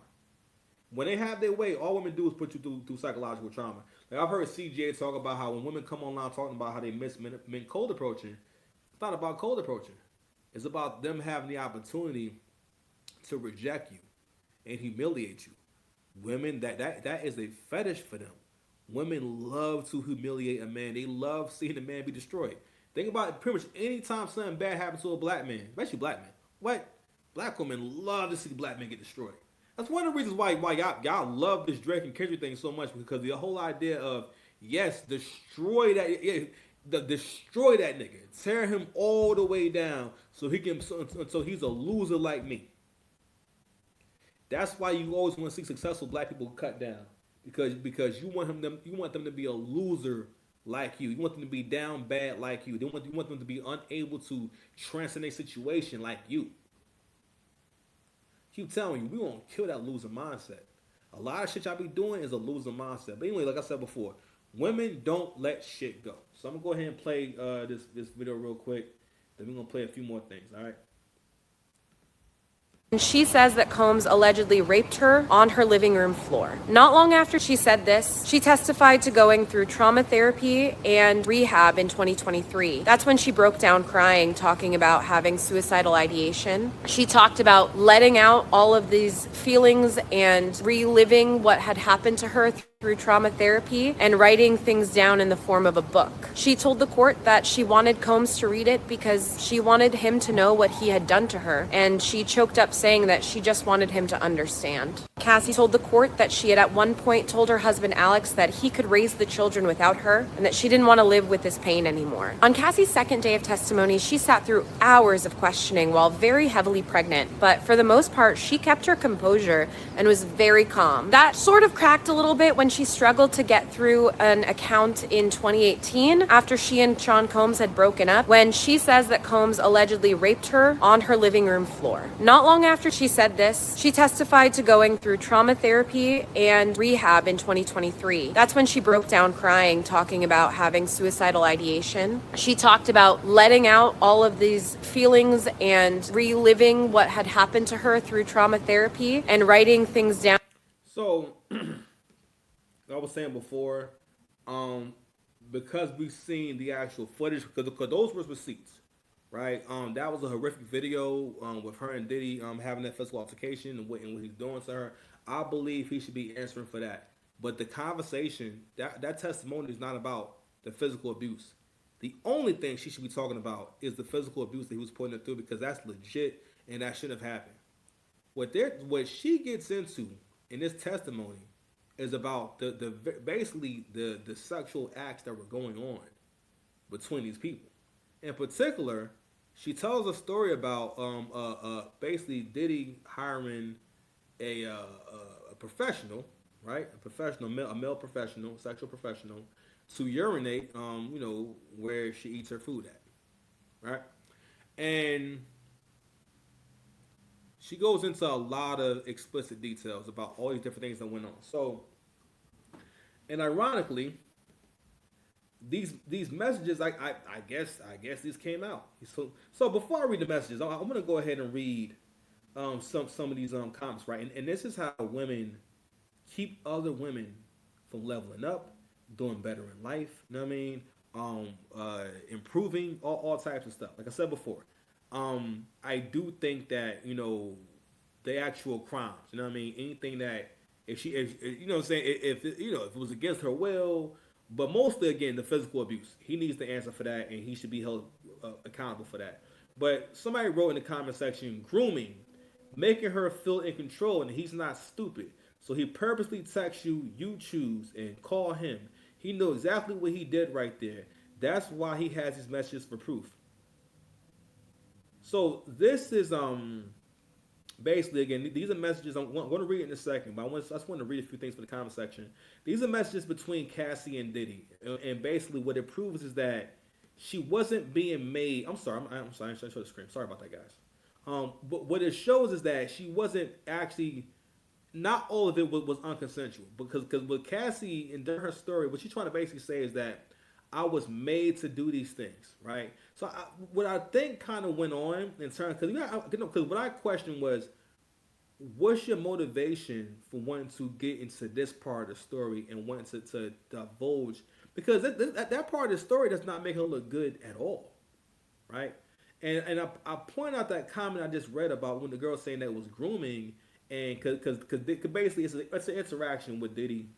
When they have their way, all women do is put you through psychological trauma. Like, I've heard CJ talk about how when women come online talking about how they miss men cold approaching, it's not about cold approaching. It's about them having the opportunity to reject you and humiliate you. Women, that is a fetish for them. Women love to humiliate a man. They love seeing a man be destroyed. Think about it, pretty much any time something bad happens to a black man, especially black men. What? Black women love to see black men get destroyed. That's one of the reasons why y'all love this Drake and Kendrick thing so much, because the whole idea of, yes, destroy that nigga, tear him all the way down so he's a loser like me. That's why you always want to see successful black people cut down, because you want them to be a loser like you. You want them to be down bad like you. You want them to be unable to transcend a situation like you. Keep telling you, we won't kill that loser mindset. A lot of shit y'all be doing is a loser mindset. But anyway, like I said before, women don't let shit go. So I'm gonna go ahead and play this video real quick. Then we're gonna play a few more things. All right. She says that Combs allegedly raped her on her living room floor. Not long after she said this, she testified to going through trauma therapy and rehab in 2023. That's when she broke down crying, talking about having suicidal ideation. She talked about letting out all of these feelings and reliving what had happened to her through trauma therapy and writing things down in the form of a book. She told the court that she wanted Combs to read it because she wanted him to know what he had done to her, and she choked up saying that she just wanted him to understand. Cassie told the court that she had at one point told her husband Alex that he could raise the children without her and that she didn't want to live with this pain anymore. On Cassie's second day of testimony, she sat through hours of questioning while very heavily pregnant, but for the most part, she kept her composure and was very calm. That sort of cracked a little bit when she struggled to get through an account in 2018 after she and Sean Combs had broken up, when she says that Combs allegedly raped her on her living room floor. Not long after she said this, she testified to going through trauma therapy and rehab in 2023. That's when she broke down crying, talking about having suicidal ideation. She talked about letting out all of these feelings and reliving what had happened to her through trauma therapy and writing things down. So, like I was saying before, because we've seen the actual footage, because those were receipts, right? That was a horrific video with her and Diddy having that physical altercation and what he's doing to her. I believe he should be answering for that. But the conversation, that testimony is not about the physical abuse. The only thing she should be talking about is the physical abuse that he was putting her through, because that's legit and that shouldn't have happened. What she gets into in this testimony is about the basically the sexual acts that were going on between these people. In particular, she tells a story about basically Diddy hiring a professional, right? A male professional, sexual professional, to urinate, where she eats her food at, right? And she goes into a lot of explicit details about all these different things that went on. So, and ironically, these messages, I guess these came out. So before I read the messages, I'm gonna go ahead and read some of these comments, right? And this is how women keep other women from leveling up, doing better in life. You know what I mean? Improving all types of stuff. Like I said before, I do think that the actual crimes. You know what I mean? Anything that if you know what I'm saying, if it was against her will, but mostly again the physical abuse. He needs to answer for that, and he should be held accountable for that. But somebody wrote in the comment section, grooming, making her feel in control, and he's not stupid. So he purposely texts you, you choose, and call him. He knows exactly what he did right there. That's why he has his messages for proof. So this is basically, again, these are messages. I'm going to read it in a second, but I just want to read a few things for the comment section. These are messages between Cassie and Diddy, and basically what it proves is that she wasn't being made. I'm sorry, I should have screamed. Sorry about that, guys. But what it shows is that she wasn't actually. Not all of it was unconsensual, because with Cassie and her story, what she's trying to basically say is that I was made to do these things, right? So what I think kind of went on in terms, because what I questioned was, what's your motivation for wanting to get into this part of the story and wanting to divulge? Because that part of the story does not make her look good at all, right? And I point out that comment I just read about when the girl saying that it was grooming. And because basically it's an interaction with Diddy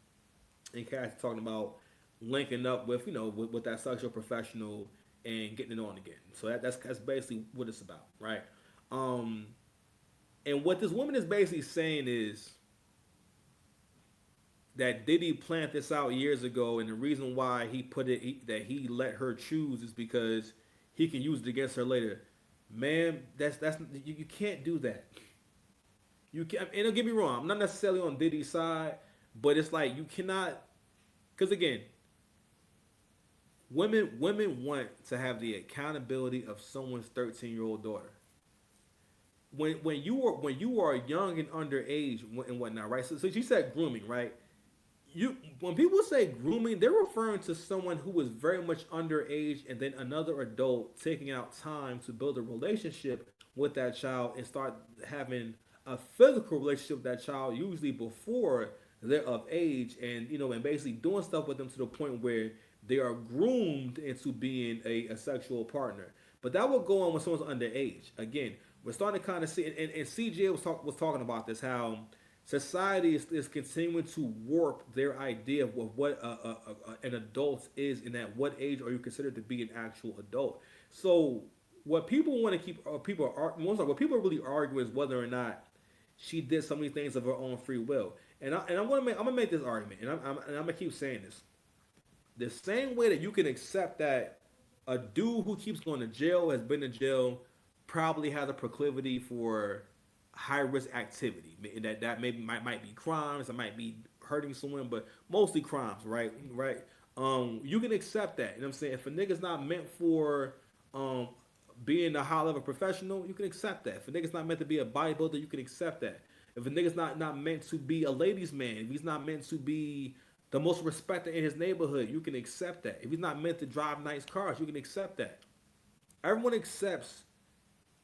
and Cassie talking about linking up with with that sexual professional and getting it on again. So that's basically what it's about, right? And what this woman is basically saying is that Diddy planned this out years ago, and the reason why he put it that he let her choose is because he can use it against her later. Man, that's you can't do that. You can, and don't get me wrong, I'm not necessarily on Diddy's side, but it's like you cannot, because again, women want to have the accountability of someone's 13-year-old daughter. When you are young and underage and whatnot, right? So she said grooming, right? When people say grooming, they're referring to someone who was very much underage and then another adult taking out time to build a relationship with that child and start having a physical relationship with that child, usually before they're of age, and and basically doing stuff with them to the point where they are groomed into being a sexual partner. But that will go on when someone's underage. Again, we're starting to kind of see, and CJ was talking about this, how society is continuing to warp their idea of what an adult is, and at what age are you considered to be an actual adult. So what people want to keep, what people are really arguing is whether or not she did so many things of her own free will. And I'm gonna make this argument, and I'm gonna keep saying this. The same way that you can accept that a dude who keeps going to jail, has been in jail, probably has a proclivity for high risk activity. That maybe might be crimes, it might be hurting someone, but mostly crimes, right? Right. You can accept that. You know what I'm saying? If a nigga's not meant for being a high level professional, you can accept that. If a nigga's not meant to be a bodybuilder, you can accept that. If a nigga's not meant to be a ladies' man, if he's not meant to be the most respected in his neighborhood, you can accept that. If he's not meant to drive nice cars, you can accept that. Everyone accepts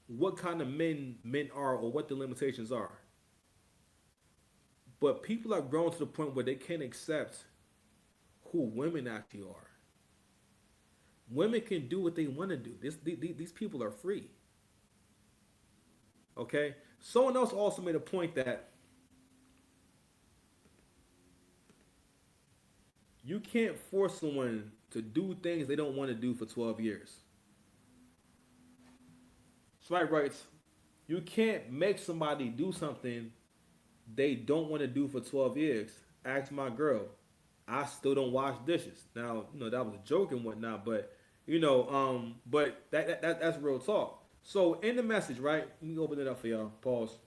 what kind of men are or what the limitations are. But people are grown to the point where they can't accept who women actually are. Women can do what they want to do. These people are free. Okay? Someone else also made a point that you can't force someone to do things they don't want to do for 12 years. Somebody writes, you can't make somebody do something they don't want to do for 12 years. Ask my girl. I still don't wash dishes. Now, that was a joke and whatnot, but but that's real talk. So in the message, right? Let me open it up for y'all. Pause.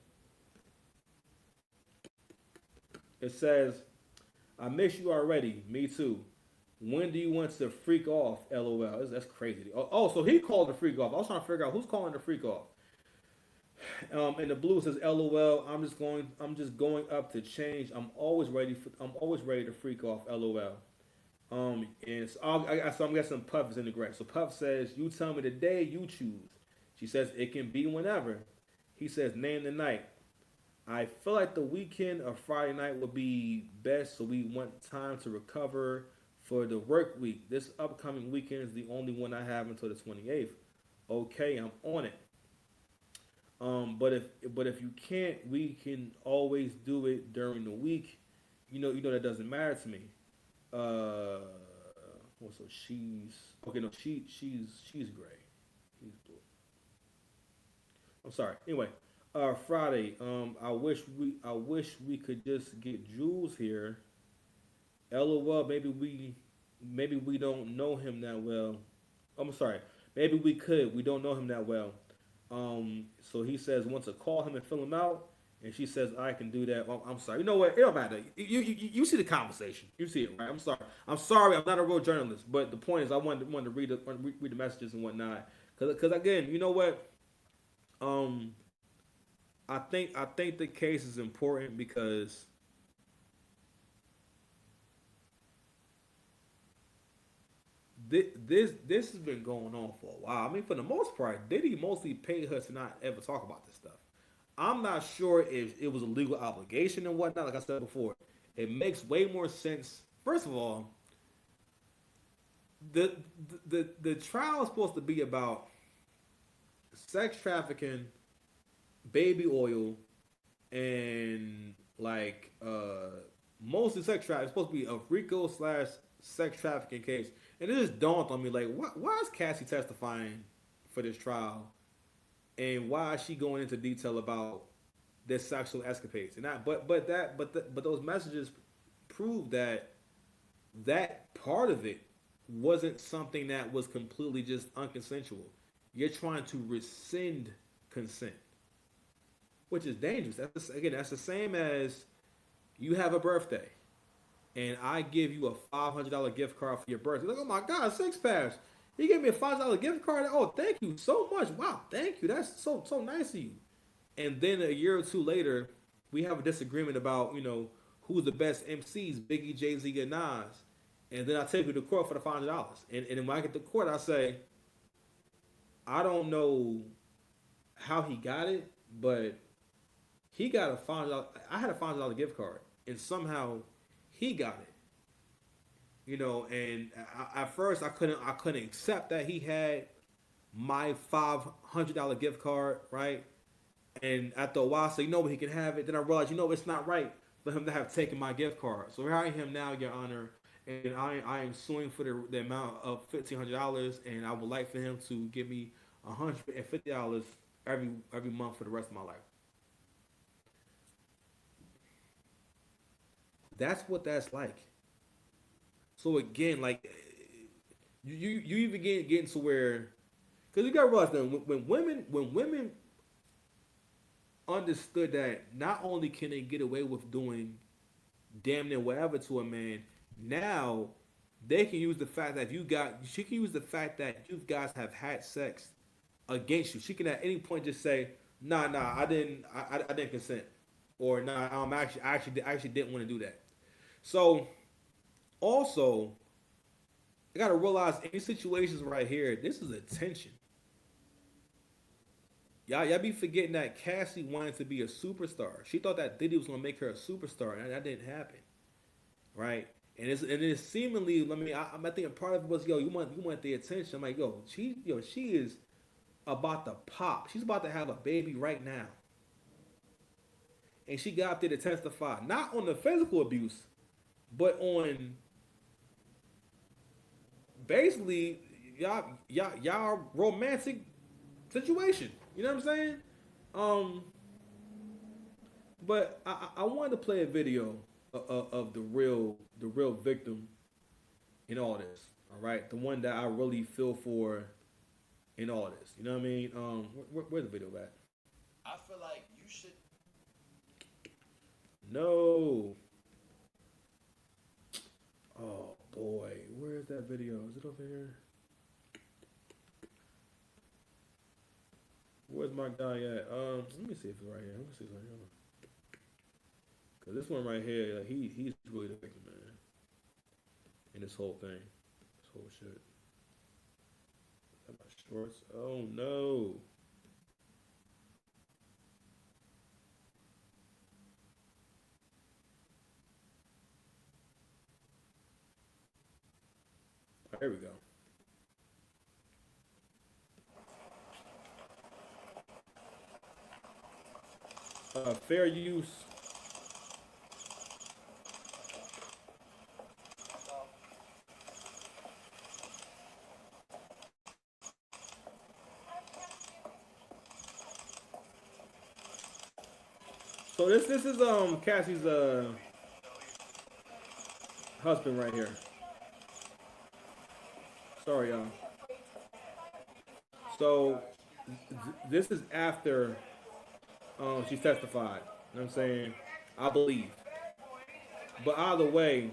It says, I miss you already. Me too. When do you want to freak off? LOL. That's crazy. Oh, so he called the freak off. I was trying to figure out who's calling the freak off. And the blue says, "LOL. I'm just going up to change. I'm always ready to freak off. LOL." And so I'm guessing Puff is in the gray. So Puff says, "You tell me the day you choose." She says, "It can be whenever." He says, "Name the night." I feel like the weekend or Friday night would be best, so we want time to recover for the work week. This upcoming weekend is the only one I have until the 28th. Okay, I'm on it. But if you can't, we can always do it during the week. You know that doesn't matter to me. So she's okay. No, she's gray. She's blue. I'm sorry. Anyway, Friday. I wish we could just get Jules here. LOL. Maybe we don't know him that well. I'm sorry. Maybe we could. We don't know him that well. So he says wants to call him and fill him out, and she says I can do that. Well, I'm sorry. You know what? It don't matter. You see the conversation. You see it, right? I'm sorry. I'm not a real journalist, but the point is I wanted to read the messages and whatnot. Because again, you know what? I think the case is important because this has been going on for a while. I mean, for the most part, Diddy mostly paid her to not ever talk about this stuff. I'm not sure if it was a legal obligation and whatnot. Like I said before, it makes way more sense. First of all, the trial is supposed to be about sex trafficking, baby oil, and mostly sex trafficking. It's supposed to be a RICO / sex trafficking case. And it just dawned on me, why is Cassie testifying for this trial? And why is she going into detail about their sexual escapades? And but those messages prove that part of it wasn't something that was completely just unconsensual. You're trying to rescind consent, which is dangerous. That's the same as you have a birthday, and I give you a $500 gift card for your birthday. Like, oh my God, Six Pass. You gave me a $5 gift card. Oh, thank you so much. Wow, thank you. That's so nice of you. And then a year or two later, we have a disagreement about who's the best MCs, Biggie, Jay-Z, and Nas. And then I take you to court for the $500. And then when I get to court, I say, I don't know how he got it, but he got a $500. I had a $500 gift card, and somehow he got it. And at first I couldn't accept that he had my $500 gift card, right? And after a while, I said, but he can have it. Then I realized, it's not right for him to have taken my gift card. So here I am now, Your Honor, and I am suing for the amount of $1,500, and I would like for him to give me $150 every month for the rest of my life. That's what that's like. So again, you even getting to where, because you gotta realize that when women understood that not only can they get away with doing damn near whatever to a man, now they can use the fact that she can use the fact that you guys have had sex against you. She can at any point just say, nah, I didn't consent, or nah, I actually didn't want to do that. So also, I gotta realize in these situations right here, this is attention. Y'all be forgetting that Cassie wanted to be a superstar. She thought that Diddy was gonna make her a superstar, and that didn't happen, right? And it's seemingly. I mean, I think part of it was, yo, you want the attention. I'm like, yo, she is about to pop. She's about to have a baby right now. And she got up there to testify, not on the physical abuse, but on basically y'all romantic situation. You know what I'm saying? But I wanted to play a video of the real victim in all this. All right, the one that I really feel for in all this. You know what I mean? Where's the video at? I feel like you should. No. Oh boy, where's that video? Is it over here? Where's my guy at? Let me see if it's right here. Let me see if it's right here. Cause this one right here, like, he's really the victim, man. In this whole thing, this whole shit. Is that my shorts? Oh no. There we go. Fair use. So this is Cassie's husband right here. Sorry, y'all. So this is after she testified. You know what I'm saying? I believe. But either way,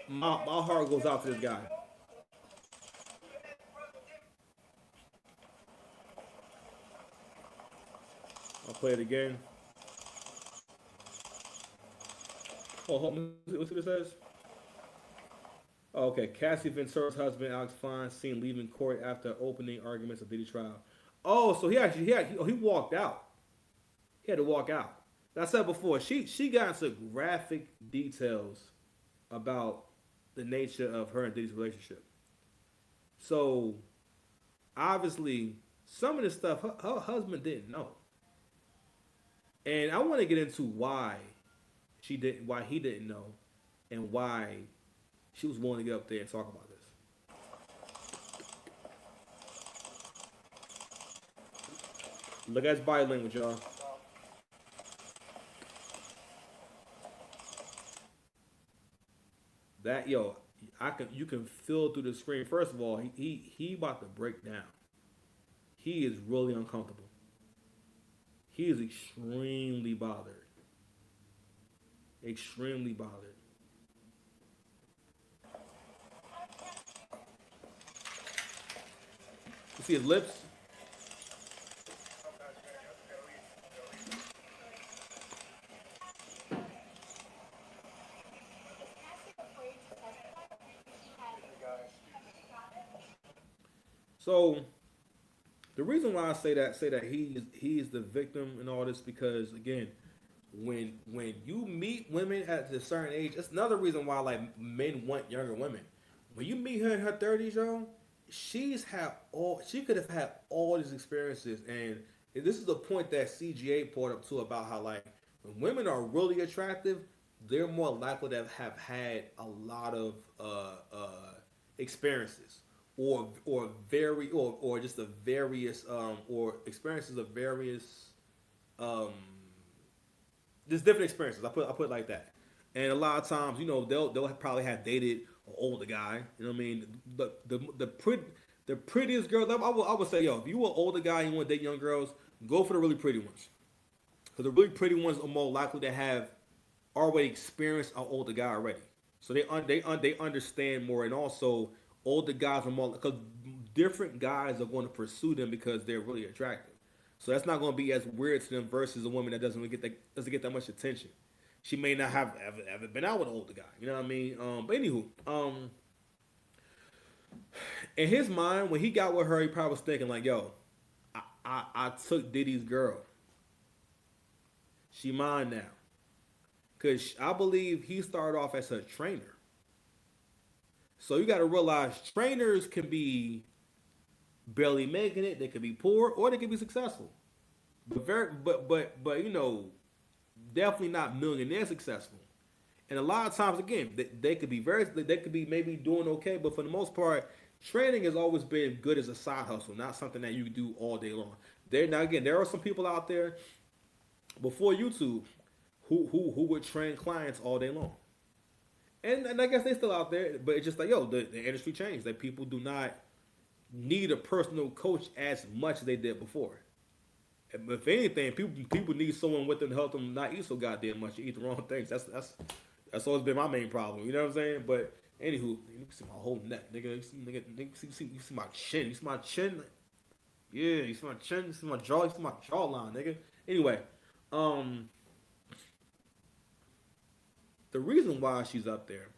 my heart goes out to this guy. I'll play it again. Oh, hold on. Let's see what it says. Oh, okay. Cassie Ventura's husband, Alex Fine, seen leaving court after opening arguments of Diddy trial. Oh, so he walked out. He had to walk out. Like I said before, she got into graphic details about the nature of her and Diddy's relationship. So obviously, some of this stuff her husband didn't know. And I want to get into why he didn't know, and why she was willing to get up there and talk about this. Look at his body language, y'all. That, yo, you can feel through the screen. First of all, he about to break down. He is really uncomfortable. He is extremely bothered. Extremely bothered. You see his lips? So the reason why I say that he is the victim in all this, because again, when you meet women at a certain age, that's another reason why like men want younger women. When you meet her in her 30s, yo, she could have had all these experiences, and this is the point that CGA brought up too, about how like when women are really attractive, they're more likely to have had a lot of experiences. Or just the various or experiences of various there's different experiences. I put it like that. And a lot of times, you know, they'll probably have dated an older guy. You know what I mean? The prettiest girls, I would say, yo, if you were an older guy and you want to date young girls, go for the really pretty ones. Because the really pretty ones are more likely to have already experienced an older guy already. So they understand more, and also older guys are more, because different guys are going to pursue them because they're really attractive. So that's not going to be as weird to them versus a woman that doesn't get that much attention. She may not have ever been out with an older guy. You know what I mean? But anywho, in his mind, when he got with her, he probably was thinking like, yo, I took Diddy's girl. She mine now. Because I believe he started off as a trainer. So you got to realize trainers can be barely making it, they could be poor, or they could be successful. But you know, definitely not millionaire successful. And a lot of times, again, they could be they could be maybe doing okay, but for the most part, training has always been good as a side hustle, not something that you do all day long. There are some people out there before YouTube who would train clients all day long. And I guess they still out there, but it's just like, yo, the industry changed. Like, people do not need a personal coach as much as they did before. If anything, people need someone with them to help them not eat so goddamn much, eat the wrong things. That's always been my main problem. You know what I'm saying? But anywho, you can see my whole neck, nigga. You see my chin. You see my chin. Yeah, you see my chin. You see my jaw. You see my jawline, nigga. Anyway, the reason why she's up there,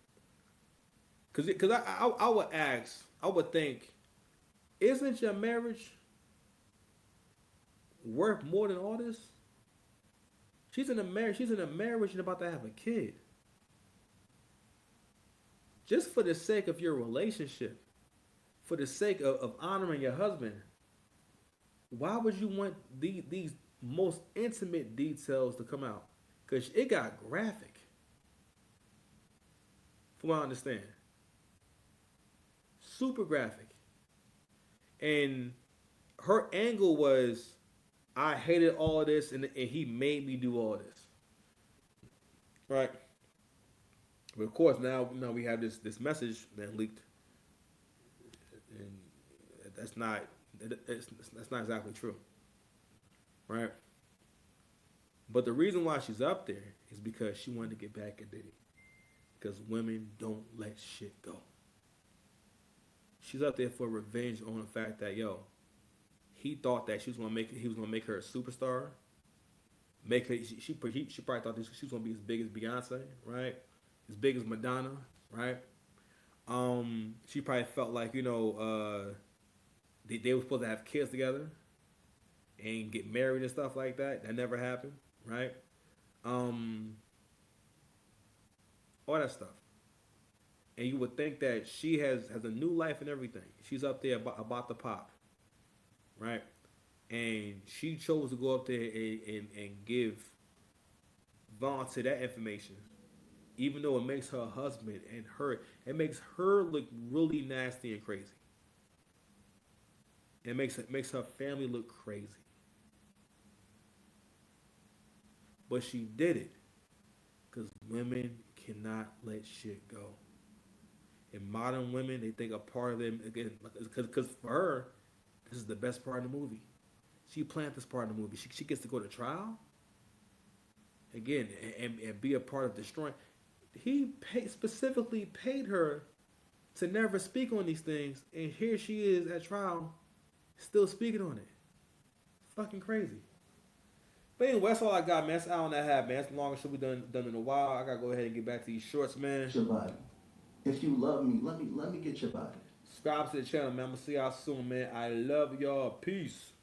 because I would ask, I would think, isn't your marriage worth more than all this? She's in a marriage and about to have a kid. Just for the sake of your relationship, for the sake of honoring your husband, why would you want these most intimate details to come out? Because it got graphic, from what I understand. Super graphic. And her angle was, I hated all this, and he made me do all this. Right? But of course, now we have this message that leaked, and that's not exactly true. Right? But the reason why she's up there is because she wanted to get back at Diddy. Because women don't let shit go. She's up there for revenge on the fact that, yo, he thought that he was gonna make her a superstar. She probably thought she was gonna be as big as Beyonce, right? As big as Madonna, right? She probably felt like, you know, they were supposed to have kids together and get married and stuff like that. That never happened, right? All that stuff. And you would think that she has a new life and everything. She's up there about to pop, right? And she chose to go up there and give Vontae that information, even though it makes her husband and it makes her look really nasty and crazy. It makes her family look crazy. But she did it because women cannot let shit go. And modern women, they think a part of them, again, because for her, this is the best part of the movie. She planned this part of the movie. She gets to go to trial, again, and be a part of destroying. He specifically paid her to never speak on these things, and here she is at trial, still speaking on it. Fucking crazy. But anyway, that's all I got, man. That's an hour and a half, man. That's the longest show we've done in a while. I gotta go ahead and get back to these shorts, man. Your body. If you love me, let me get your body. Subscribe to the channel, man. I'm gonna see y'all soon, man. I love y'all. Peace.